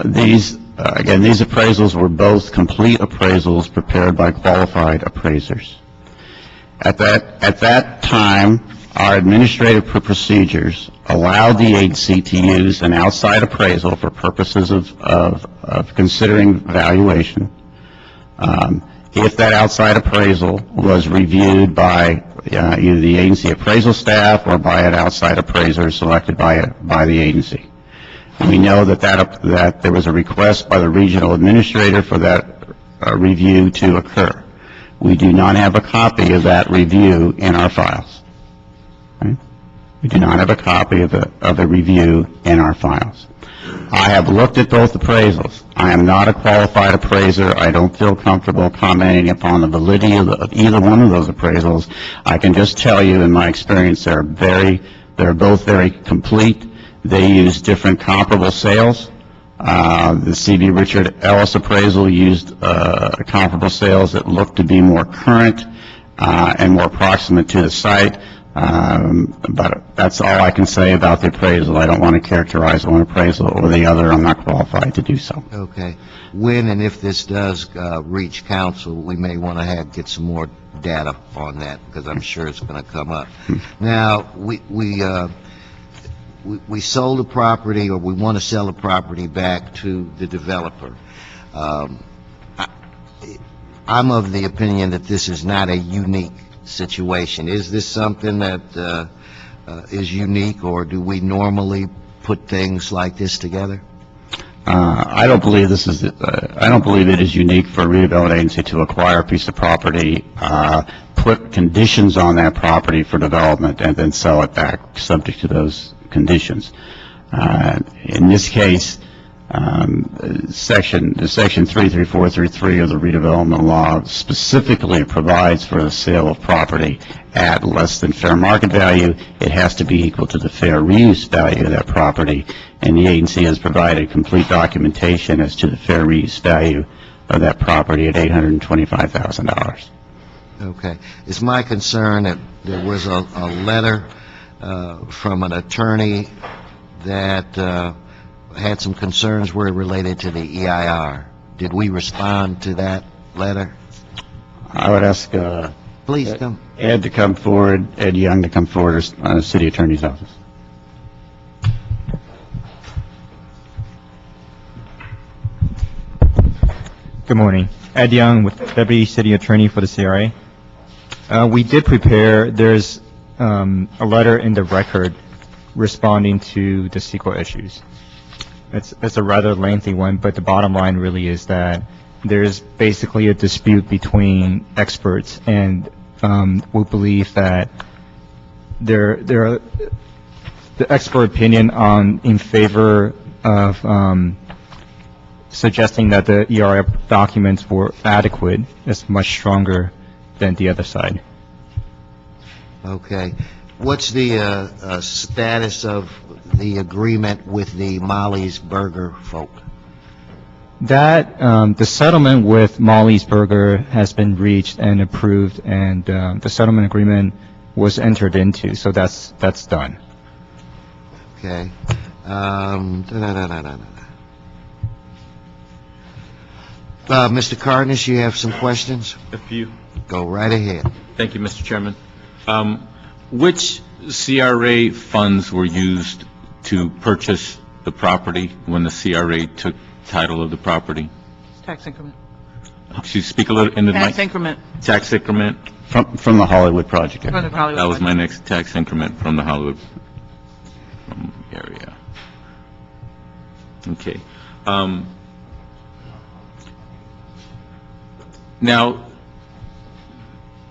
These appraisals were both complete appraisals prepared by qualified appraisers. At that time, our administrative procedures allowed the agency to use an outside appraisal for purposes of considering valuation. If that outside appraisal was reviewed by either the agency appraisal staff or by an outside appraiser selected by the agency. We know that there was a request by the regional administrator for that review to occur. We do not have a copy of that review in our files. Okay? We do not have a copy of the review in our files. I have looked at both appraisals. I am not a qualified appraiser. I don't feel comfortable commenting upon the validity of either one of those appraisals. I can just tell you, in my experience, they're both very complete. They use different comparable sales. The C.B. Richard Ellis appraisal used comparable sales that looked to be more current and more proximate to the site. But that's all I can say about the appraisal. I don't want to characterize one appraisal or the other. I'm not qualified to do so. Okay. When and if this does reach council, we may want to get some more data on that, because I'm sure it's going to come up. Now, we sold the property, or we want to sell the property back to the developer. I'm of the opinion that this is not a unique situation. Is this something that is unique, or do we normally put things like this together? I don't believe it is unique for a redevelopment agency to acquire a piece of property, put conditions on that property for development, and then sell it back subject to those conditions. In this case, Section 33433 of the redevelopment law specifically provides for the sale of property at less than fair market value. It has to be equal to the fair reuse value of that property, and the agency has provided complete documentation as to the fair reuse value of that property at $825,000. Okay. It's my concern that there was a letter from an attorney that had some concerns were related to the EIR. Did we respond to that letter? I would ask Please come. Ed to come forward, Ed Young to come forward, or City Attorney's Office. Good morning. Ed Young with Deputy City Attorney for the CRA. We did prepare, there's a letter in the record responding to the CEQA issues. It's a rather lengthy one, but the bottom line really is that there's basically a dispute between experts, and we believe that the expert opinion in favor of suggesting that the ERA documents were adequate is much stronger than the other side. Okay. What's the status of the agreement with the Molly's Burger folk? That the settlement with Molly's Burger has been reached and approved, and the settlement agreement was entered into, so that's done. Okay. Mr. Cardenas, you have some questions? A few. Go right ahead. Thank you, Mr. Chairman. Which CRA funds were used to purchase the property when the CRA took title of the property? Tax increment. Could you speak a little into the mic? Tax increment. Tax increment. From the Hollywood project area. From the Hollywood That was my project. next tax increment from the Hollywood area. Okay. Now,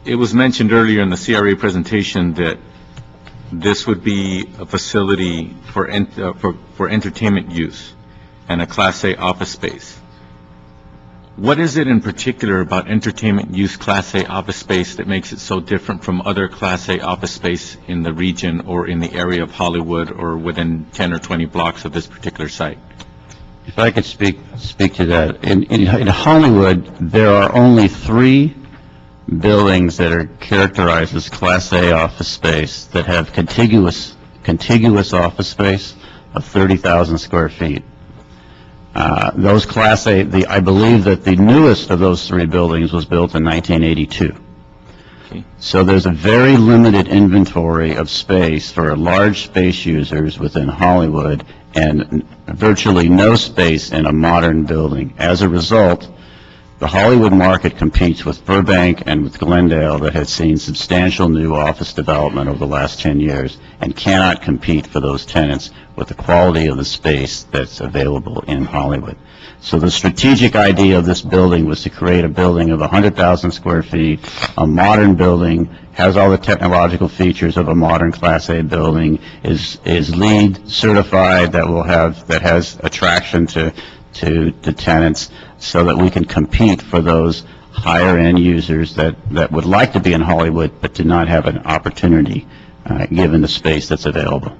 it was mentioned earlier in the CRA presentation that this would be a facility for entertainment use and a Class A office space. What is it in particular about entertainment use Class A office space that makes it so different from other Class A office space in the region or in the area of Hollywood or within 10 or 20 blocks of this particular site? If I could speak to that. In Hollywood, there are only 3 buildings that are characterized as Class A office space that have contiguous office space of 30,000 square feet. Those Class A, I believe that the newest of those 3 buildings was built in 1982. So there's a very limited inventory of space for large space users within Hollywood and virtually no space in a modern building. As a result, the Hollywood market competes with Burbank and with Glendale that has seen substantial new office development over the last 10 years and cannot compete for those tenants with the quality of the space that's available in Hollywood. So the strategic idea of this building was to create a building of 100,000 square feet, a modern building, has all the technological features of a modern Class A building, is LEED certified, that has attraction to tenants, so that we can compete for those higher end users that would like to be in Hollywood but do not have an opportunity given the space that's available.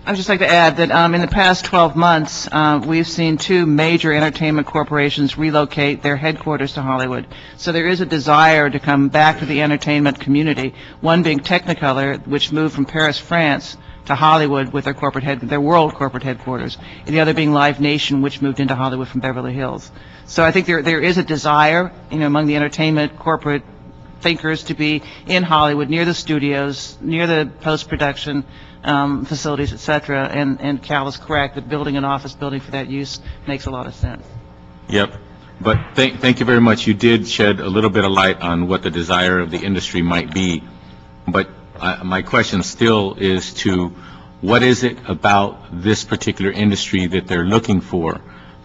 I'd just like to add that in the past 12 months, we've seen 2 major entertainment corporations relocate their headquarters to Hollywood. So there is a desire to come back to the entertainment community, one being Technicolor, which moved from Paris, France, to Hollywood with their world corporate headquarters, and the other being Live Nation, which moved into Hollywood from Beverly Hills. So I think there is a desire, among the entertainment corporate thinkers to be in Hollywood, near the studios, near the post-production facilities, et cetera, and Cal is correct that building an office building for that use makes a lot of sense. Yep. But thank you very much. You did shed a little bit of light on what the desire of the industry might be. But my question still is to what is it about this particular industry that they're looking for?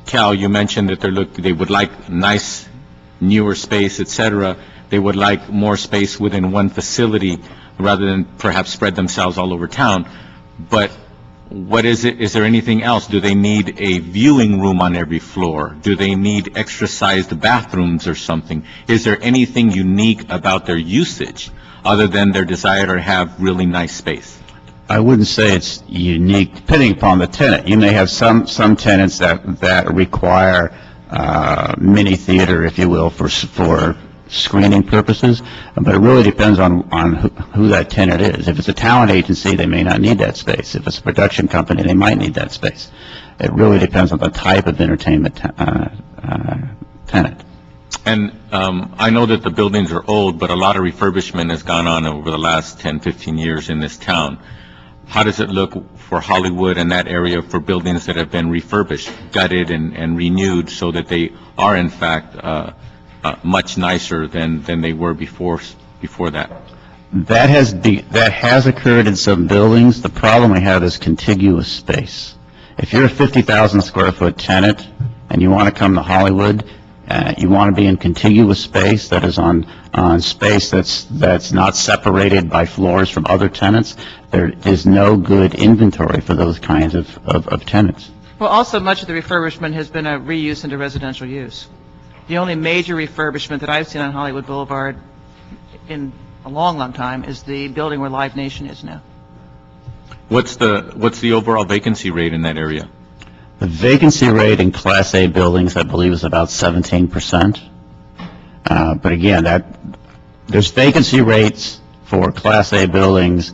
Cal, you mentioned that they would like nice, newer space, et cetera. They would like more space within one facility rather than perhaps spread themselves all over town. But what is it? Is there anything else? Do they need a viewing room on every floor? Do they need extra-sized bathrooms or something? Is there anything unique about their usage other than their desire to have really nice space? I wouldn't say it's unique, depending upon the tenant. You may have some tenants that require mini theater, if you will, for screening purposes, but it really depends on who that tenant is. If it's a talent agency, they may not need that space. If it's a production company, they might need that space. It really depends on the type of entertainment tenant. And I know that the buildings are old, but a lot of refurbishment has gone on over the last 10, 15 years in this town. How does it look for Hollywood and that area for buildings that have been refurbished, gutted, and renewed so that they are, in fact, much nicer than they were before that? That has occurred in some buildings. The problem we have is contiguous space. If you're a 50,000 square foot tenant and you want to come to Hollywood, you want to be in contiguous space that is on space that's not separated by floors from other tenants, there is no good inventory for those kinds of tenants. Well, also much of the refurbishment has been a reuse into residential use. The only major refurbishment that I've seen on Hollywood Boulevard in a long, long time is the building where Live Nation is now. What's the overall vacancy rate in that area? The vacancy rate in Class A buildings, I believe, is about 17%. But again, there's vacancy rates for Class A buildings,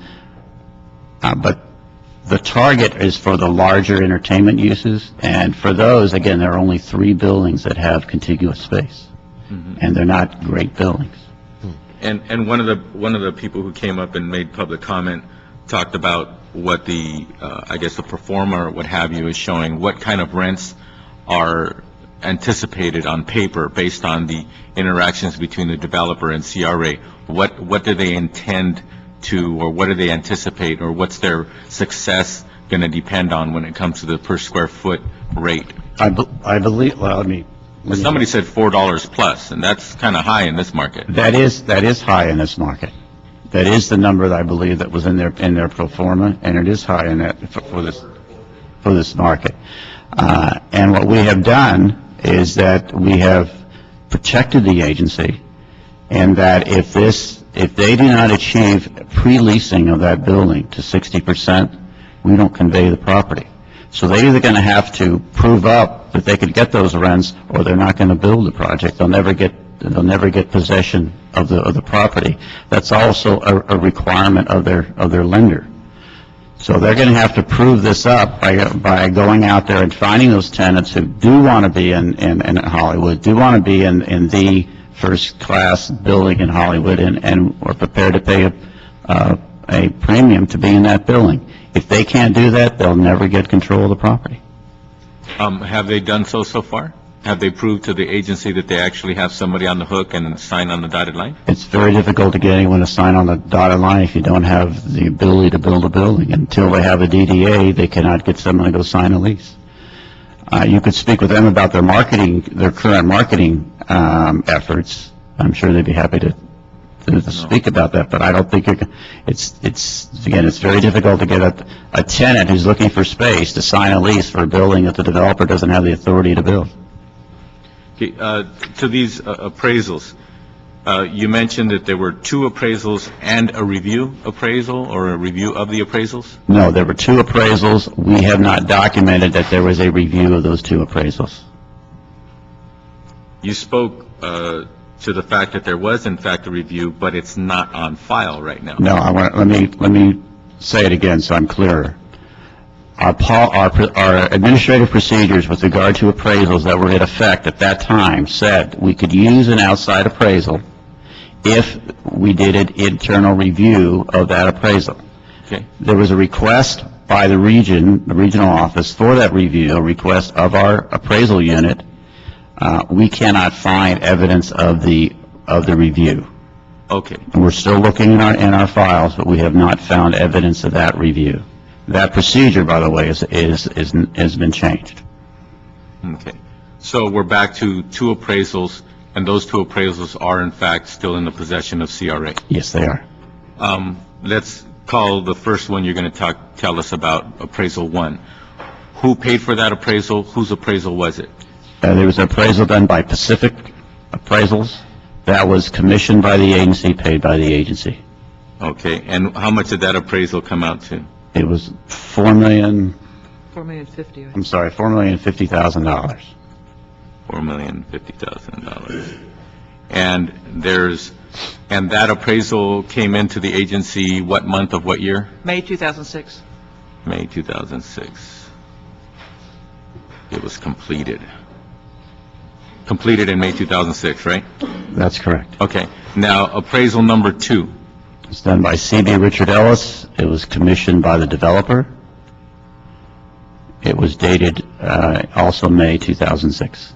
but the target is for the larger entertainment uses, and for those, again, there are only 3 buildings that have contiguous space, and they're not great buildings. And one of the people who came up and made public comment talked about what the I guess the performer, what have you, is showing what kind of rents are anticipated on paper based on the interactions between the developer and CRA? What do they intend to, or what do they anticipate, or what's their success going to depend on when it comes to the per square foot rate? I believe, well, Somebody said $4 plus, and that's kind of high in this market. that is high in this market. That is the number that I believe that was in their pro forma, and it is high in that for this market. And what we have done is that we have protected the agency, and that if they do not achieve pre-leasing of that building to 60%, we don't convey the property. So they're either going to have to prove up that they could get those rents, or they're not going to build the project. They'll never get possession of the property. That's also a requirement of their lender. So they're going to have to prove this up by going out there and finding those tenants who do want to be in Hollywood, do want to be in the first-class building in Hollywood, and are prepared to pay a premium to be in that building. If they can't do that, they'll never get control of the property. Have they done so far? Have they proved to the agency that they actually have somebody on the hook and sign on the dotted line? It's very difficult to get anyone to sign on the dotted line if you don't have the ability to build a building. Until they have a DDA, they cannot get someone to go sign a lease. You could speak with them about their current marketing efforts. I'm sure they'd be happy to speak about that, but I don't think it's very difficult to get a tenant who's looking for space to sign a lease for a building that the developer doesn't have the authority to build. Okay, to these appraisals, you mentioned that there were 2 appraisals and a review appraisal, or a review of the appraisals? No, there were 2 appraisals. We have not documented that there was a review of those 2 appraisals. You spoke to the fact that there was, in fact, a review, but it's not on file right now. No, let me say it again so I'm clearer. Our administrative procedures with regard to appraisals that were in effect at that time said we could use an outside appraisal if we did an internal review of that appraisal. Okay. There was a request by the regional office for that review, a request of our appraisal unit. We cannot find evidence of the review. Okay. And we're still looking in our files, but we have not found evidence of that review. That procedure, by the way, has been changed. Okay. So we're back to 2 appraisals, and those 2 appraisals are, in fact, still in the possession of CRA. Yes, they are. Let's call the first one you're going to tell us about, appraisal 1. Who paid for that appraisal? Whose appraisal was it? There was an appraisal done by Pacific Appraisals. That was commissioned by the agency, paid by the agency. Okay. And how much did that appraisal come out to? It was $4,050,000. $4,050,000. $4,050,000. $4,050,000. And that appraisal came into the agency what month of what year? May 2006. May 2006. It was completed. Completed in May 2006, right? That's correct. Okay. Now, appraisal number 2. It's done by C.B. Richard Ellis. It was commissioned by the developer. It was dated also May 2006.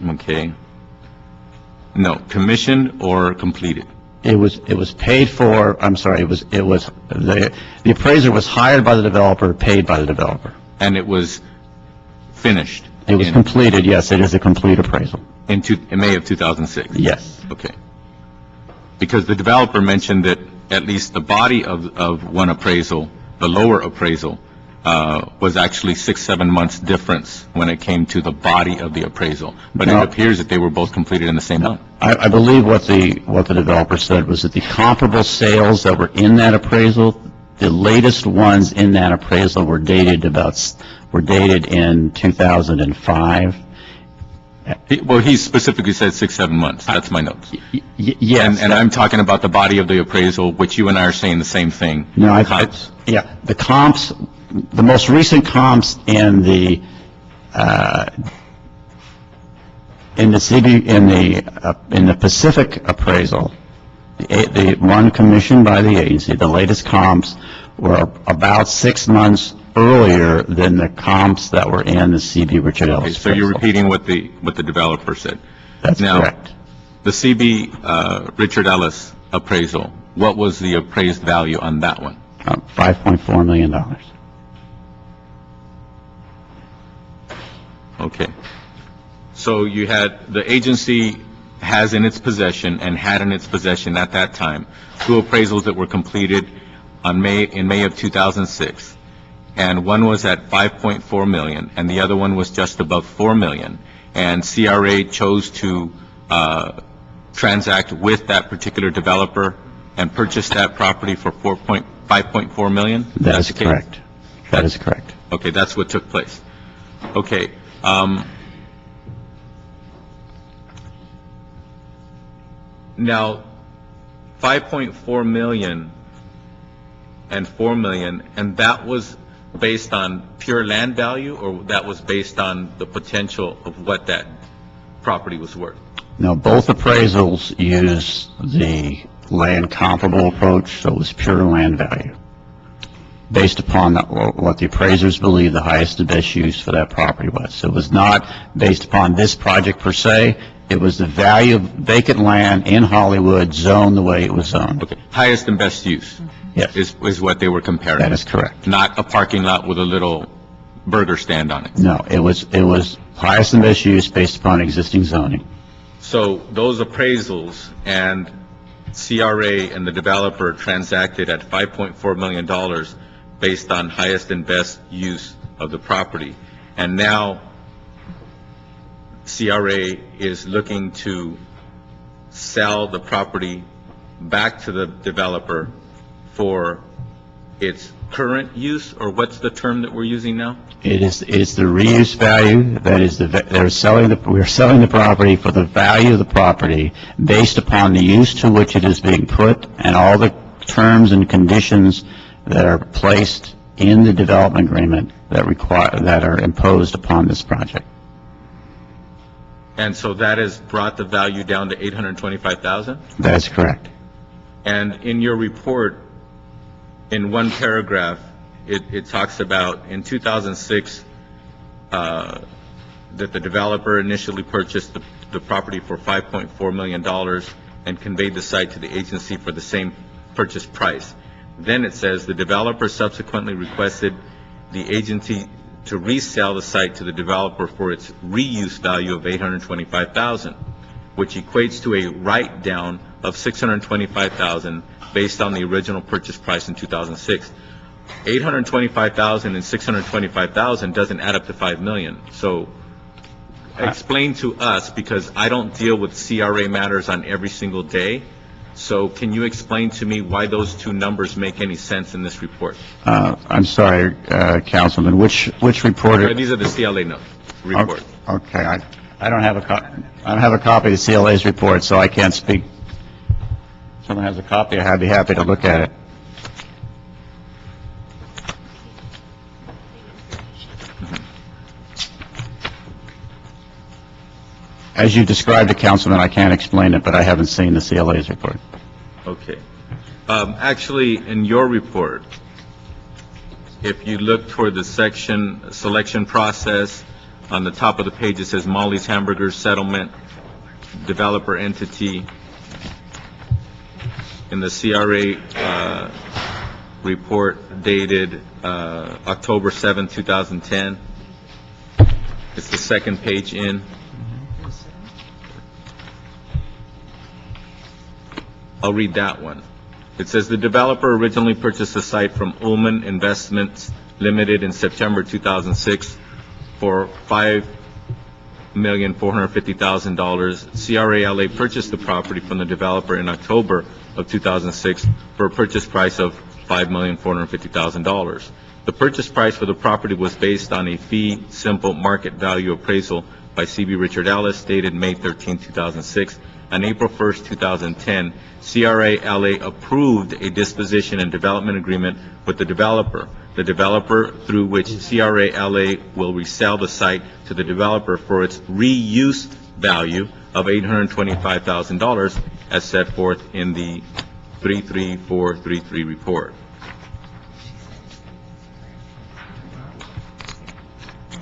Okay. No, commissioned or completed? It was paid for. I'm sorry. The appraiser was hired by the developer, paid by the developer. And it was finished? It was completed. Yes, it is a complete appraisal. In May of 2006? Yes. Okay. Because the developer mentioned that at least the body of one appraisal, the lower appraisal, was actually 6-7 months difference when it came to the body of the appraisal. But it appears that they were both completed in the same month. I believe what the developer said was that the comparable sales that were in that appraisal, the latest ones in that appraisal were dated in 2005. Well, he specifically said 6-7 months. That's my notes. Yes. And I'm talking about the body of the appraisal, which you and I are saying the same thing. No, the comps, the most recent comps in the Pacific appraisal, the one commissioned by the agency, the latest comps were about 6 months earlier than the comps that were in the CB Richard Ellis. Okay, so you're appraisal. repeating what the developer said. That's Now, correct. the CB Richard Ellis appraisal, what was the appraised value on that one? $5.4 million. Okay. So you had, the agency has in its possession and had in its possession at that time 2 appraisals that were completed in May of 2006. And one was at 5.4 million and the other one was just above 4 million. And CRA chose to transact with that particular developer and purchase that property for 5.4 million? That is correct. That is correct. Okay, that's what took place. Okay. Now, 5.4 million and 4 million, and that was based on pure land value, or that was based on the potential of what that property was worth? Now, both appraisals use the land comparable approach, so it was pure land value, based upon what the appraisers believe the highest and best use for that property was. So it was not based upon this project per se, it was the value of vacant land in Hollywood zoned the way it was zoned. Okay, highest and best use? Yes. Is what they were comparing? That is correct. Not a parking lot with a little burger stand on it? No, it was highest and best use based upon existing zoning. So those appraisals and CRA and the developer transacted at $5.4 million based on highest and best use of the property. And now CRA is looking to sell the property back to the developer for its current use, or what's the term that we're using now? It is the reuse value, that is we're selling the property for the value of the property based upon the use to which it is being put and all the terms and conditions that are placed in the development agreement that are imposed upon this project. And so that has brought the value down to $825,000? That is correct. And in your report, in one paragraph, it talks about in 2006 that the developer initially purchased the property for $5.4 million and conveyed the site to the agency for the same purchase price. Then it says the developer subsequently requested the agency to resell the site to the developer for its reuse value of $825,000, which equates to a write-down of $625,000 based on the original purchase price in 2006. $825,000 and $625,000 doesn't add up to $5 million. So explain to us, because I don't deal with CRA matters on every single day. So can you explain to me why those two numbers make any sense in this report? I'm sorry, Councilman, which report? These are the CLA notes report. Okay, I don't have a copy of the CLA's report, so I can't speak. If someone has a copy, I'd be happy to look at it. As you described it, Councilman, I can't explain it, but I haven't seen the CLA's report. Okay. Actually, in your report, if you look toward the section selection process, on the top of the page it says Molly's Hamburgers Settlement, Developer Entity. In the CRA report dated October 7, 2010, it's the second page in. I'll read that one. It says the developer originally purchased the site from Ullman Investments Limited in September 2006 for $5,450,000. CRA-LA purchased the property from the developer in October of 2006 for a purchase price of $5,450,000. The purchase price for the property was based on a fee simple market value appraisal by CB Richard Ellis dated May 13, 2006. On April 1, 2010, CRA-LA approved a disposition and development agreement with the developer. The developer, through which CRA-LA will resell the site to the developer for its reuse value of $825,000 as set forth in the 33433 report.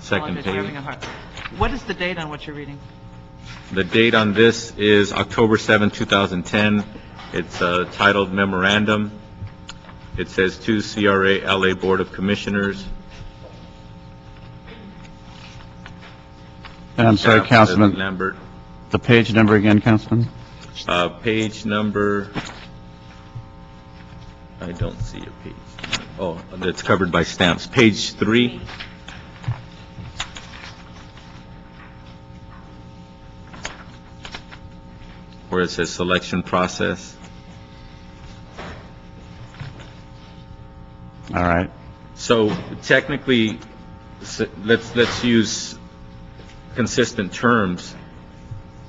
second Apologize, we're having page. a hard- What is the date on what you're reading? The date on this is October 7, 2010. It's titled Memorandum. It says to CRA LA Board of Commissioners. And I'm sorry, Staff, Councilman, Lambert. the page number again, Councilman? Page number, I don't see a page. Oh, it's covered by stamps. Page 3. Where it says selection process. All right. So technically, let's use consistent terms.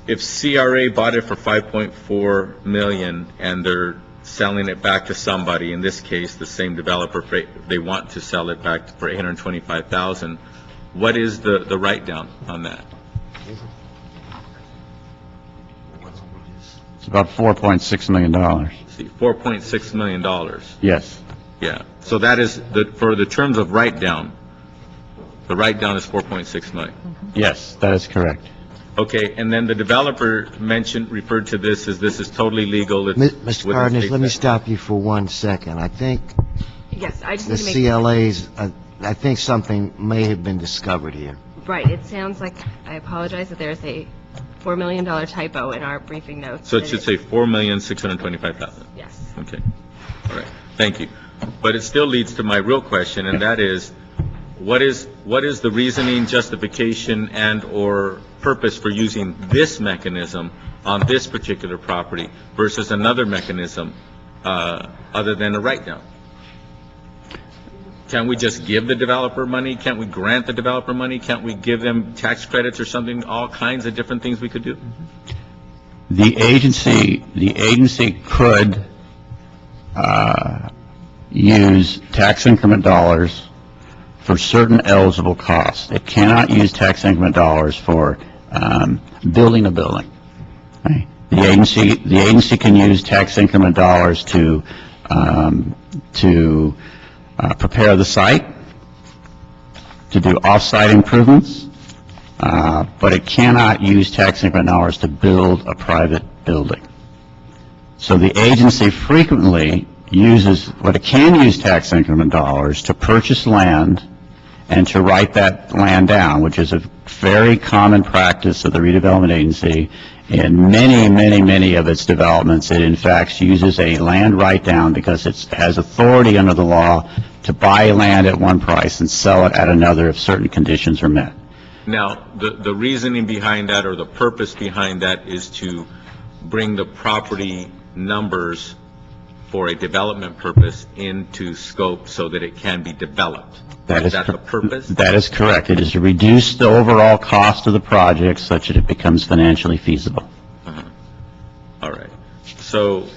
If CRA bought it for 5.4 million and they're selling it back to somebody, in this case, the same developer, they want to sell it back for 825,000, what is the write-down on that? It's about $4.6 million. See, $4.6 million. Yes. Yeah. So that is, for the terms of write-down, the write-down is 4.6 million. Yes, that is correct. Okay, and then the developer referred to this as this is totally legal. It's Mr. within Cardenas, state let me statute. stop you for 1 second. I think Yes, I just the need to make... CLAs, I think something may have been discovered here. Right, it sounds like, I apologize that there's a $4 million typo in our briefing notes. So it should say 4,625,000. Yes. Okay. All right. Thank you. But it still leads to my real question, and that is, what is the reasoning, justification, and/or purpose for using this mechanism on this particular property versus another mechanism other than a write-down? Can't we just give the developer money? Can't we grant the developer money? Can't we give them tax credits or something? All kinds of different things we could do? The agency could use tax increment dollars for certain eligible costs. It cannot use tax increment dollars for building a building. Right? The agency can use tax increment dollars to prepare the site, to do off-site improvements, but it cannot use tax increment dollars to build a private building. So the agency frequently uses, what it can use tax increment dollars to purchase land and to write that land down, which is a very common practice of the redevelopment agency. In many of its developments, it in fact uses a land write-down because it has authority under the law to buy land at one price and sell it at another if certain conditions are met. Now, the reasoning behind that, or the purpose behind that, is to bring the property numbers for a development purpose into scope so that it can be developed. Is that the purpose? That is correct. It is to reduce the overall cost of the project such that it becomes financially feasible. All right. So,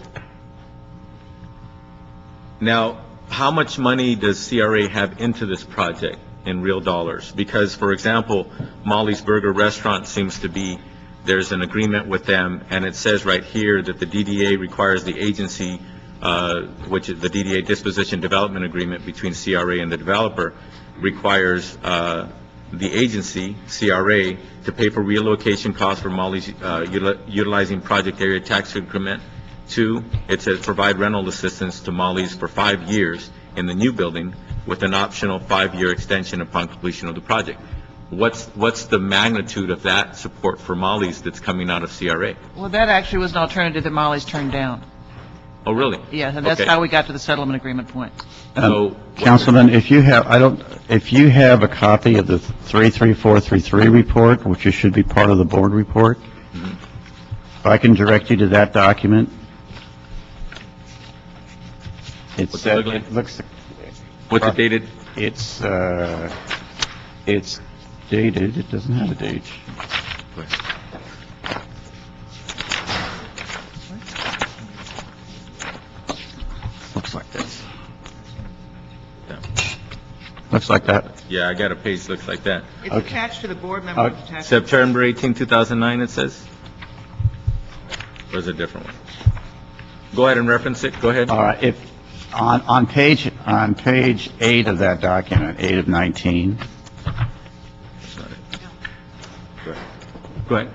now, how much money does CRA have into this project in real dollars? Because, for example, Molly's Burger Restaurant seems to be, there's an agreement with them, and it says right here that the DDA requires the agency, which is the DDA Disposition Development Agreement between CRA and the developer, requires the agency, CRA, to pay for relocation costs for Molly's utilizing project area tax increment. 2, it says provide rental assistance to Molly's for 5 years in the new building with an optional 5-year extension upon completion of the project. What's the magnitude of that support for Molly's that's coming out of CRA? Well, that actually was an alternative that Molly's turned down. Oh, really? Yeah, and that's Okay. how we got to the settlement agreement point. Councilman, if you have a copy of the 33433 report, which should be part of the board report, if I can direct you to that document. What's it look like? It looks. What's it dated? It's dated. It doesn't have a date. Looks like this. Looks like that. Yeah, I got a page that looks like that. It's attached to the board member of the tax. September 18, 2009, it says? Or is it a different one? Go ahead and reference it. Go ahead. All right. On page 8 of that document, 8 of 19, Go ahead.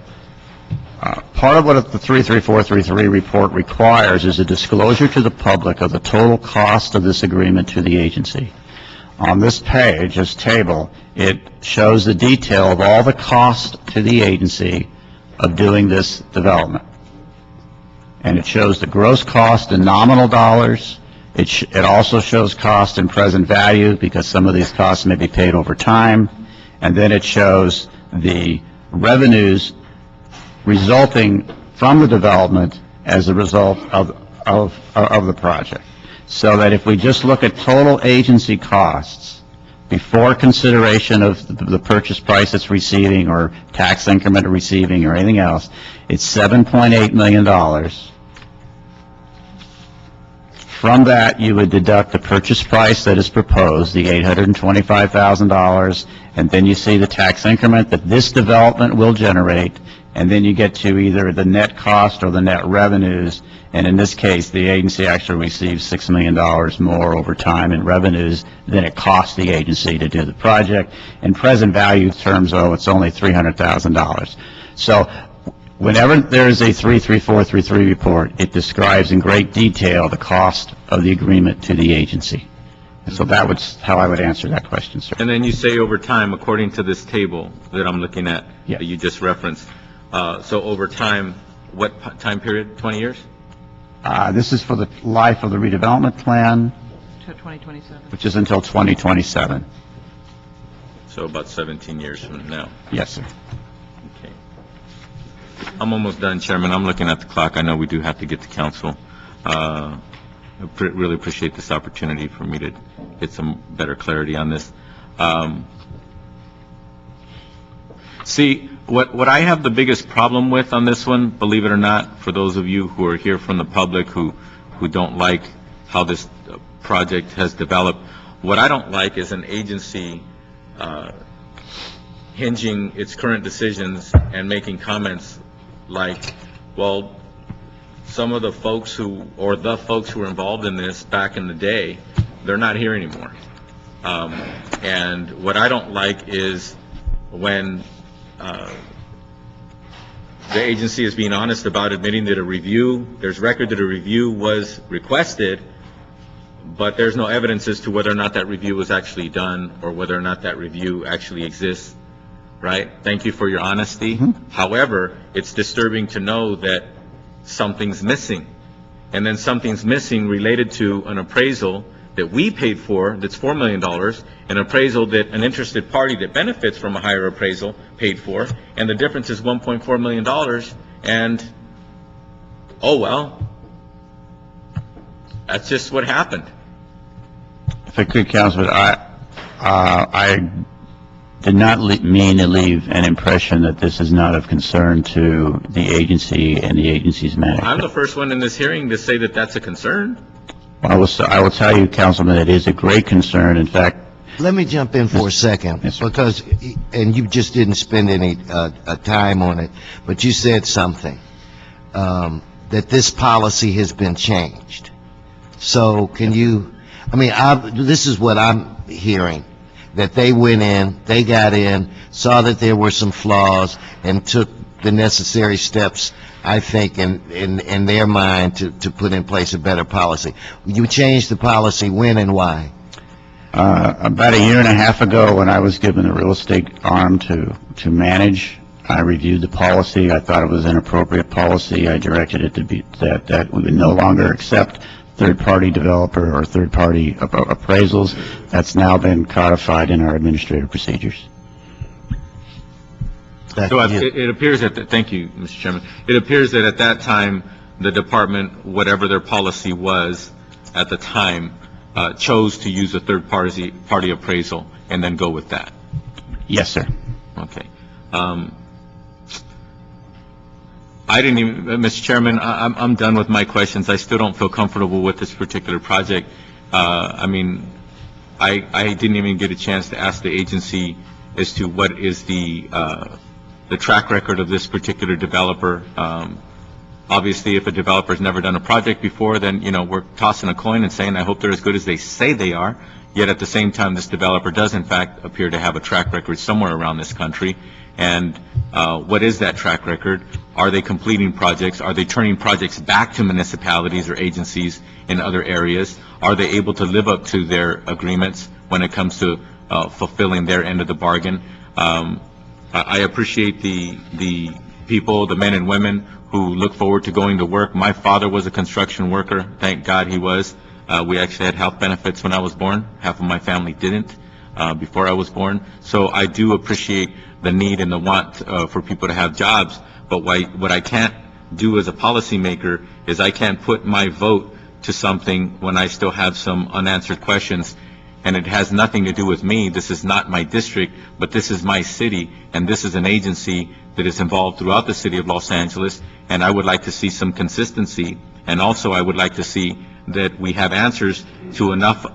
Part of what the 33433 report requires is a disclosure to the public of the total cost of this agreement to the agency. On this page, this table, it shows the detail of all the cost to the agency of doing this development. And it shows the gross cost in nominal dollars. It also shows cost in present value because some of these costs may be paid over time. And then it shows the revenues resulting from the development as a result of the project. So that if we just look at total agency costs before consideration of the purchase price it's receiving or tax increment receiving or anything else, it's $7.8 million. From that, you would deduct the purchase price that is proposed, the $825,000, and then you see the tax increment that this development will generate, and then you get to either the net cost or the net revenues, and in this case, the agency actually receives $6 million more over time in revenues than it cost the agency to do the project. In present value terms, though, it's only $300,000. So whenever there is a 33433 report, it describes in great detail the cost of the agreement to the agency. And so that was how I would answer that question, sir. And then you say over time, according to this table that I'm looking at, that you just referenced. So over time, what time period? 20 years? This is for the life of the redevelopment plan, To 2027. which is until 2027. So about 17 years from now. Yes, sir. Okay. I'm almost done, Chairman. I'm looking at the clock. I know we do have to get to council. I really appreciate this opportunity for me to get some better clarity on this. See, what I have the biggest problem with on this one, believe it or not, for those of you who are here from the public who don't like how this project has developed, what I don't like is an agency hinging its current decisions and making comments like, well, some of the folks who were involved in this back in the day, they're not here anymore. And what I don't like is when the agency is being honest about admitting that there's record that a review was requested, but there's no evidence as to whether or not that review was actually done or whether or not that review actually exists, right? Thank you for your honesty. However, it's disturbing to know that something's missing. And then something's missing related to an appraisal that we paid for, that's $4 million, an appraisal that an interested party that benefits from a higher appraisal paid for, and the difference is $1.4 million, and, oh, well, that's just what happened. If I could, Councilman, I did not mean to leave an impression that this is not of concern to the agency and the agency's management. I'm the first one in this hearing to say that that's a concern. I will tell you, Councilman, it is a great concern. In fact, let me jump in for a second, because, and you just didn't spend any time on it, but you said something, that this policy has been changed. So can you, this is what I'm hearing, that they went in, they got in, saw that there were some flaws, and took the necessary steps, I think, in their mind to put in place a better policy. You changed the policy when and why? About a year and a half ago, when I was given the real estate arm to manage, I reviewed the policy. I thought it was an appropriate policy. I directed it to be that we would no longer accept third-party developer or third-party appraisals. That's now been codified in our administrative procedures. So it appears that, thank you, Mr. Chairman, it appears that at that time, the department, whatever their policy was at the time, chose to use a third-party appraisal and then go with that. Yes, sir. Okay. I didn't even, Mr. Chairman, I'm done with my questions. I still don't feel comfortable with this particular project. I didn't even get a chance to ask the agency as to what is the track record of this particular developer. Obviously, if a developer's never done a project before, then, we're tossing a coin and saying, I hope they're as good as they say they are. Yet at the same time, this developer does, in fact, appear to have a track record somewhere around this country. And What is that track record? Are they completing projects? Are they turning projects back to municipalities or agencies in other areas? Are they able to live up to their agreements when it comes to fulfilling their end of the bargain? I appreciate the people, the men and women who look forward to going to work. My father was a construction worker. Thank God he was. We actually had health benefits when I was born. Half of my family didn't before I was born. So I do appreciate the need and the want for people to have jobs. But what I can't do as a policymaker is I can't put my vote to something when I still have some unanswered questions. And it has nothing to do with me. This is not my district, but this is my city, and this is an agency that is involved throughout the city of Los Angeles, and I would like to see some consistency, and also I would like to see that we have answers to enough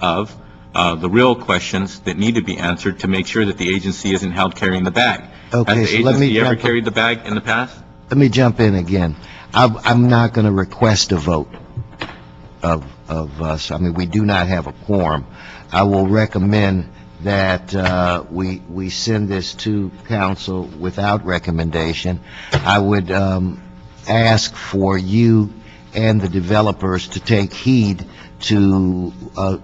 of the real questions that need to be answered to make sure that the agency isn't held carrying the bag. Okay, Has the so let me agency ever jump- carried the bag in the past? Let me jump in again. I'm not going to request a vote of us. I mean, we do not have a quorum. I will recommend that we send this to council without recommendation. I would ask for you and the developers to take heed to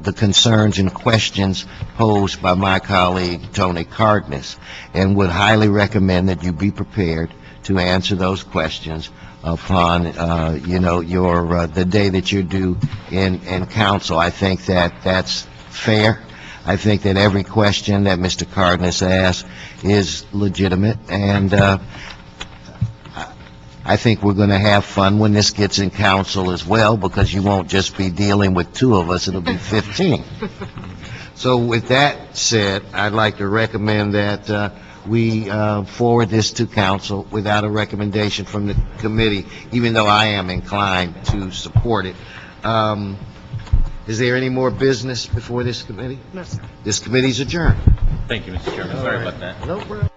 the concerns and questions posed by my colleague Tony Cardenas, and would highly recommend that you be prepared to answer those questions upon, the day that you're due in council. I think that that's fair. I think that every question that Mr. Cardenas asked is legitimate, and I think we're going to have fun when this gets in council as well, because you won't just be dealing with 2 of us, it'll be 15. So with that said, I'd like to recommend that we forward this to council without a recommendation from the committee, even though I am inclined to support it. Is there any more business before this committee? No, sir. This committee's adjourned. Thank you, Mr. Chairman. Sorry about that. No problem.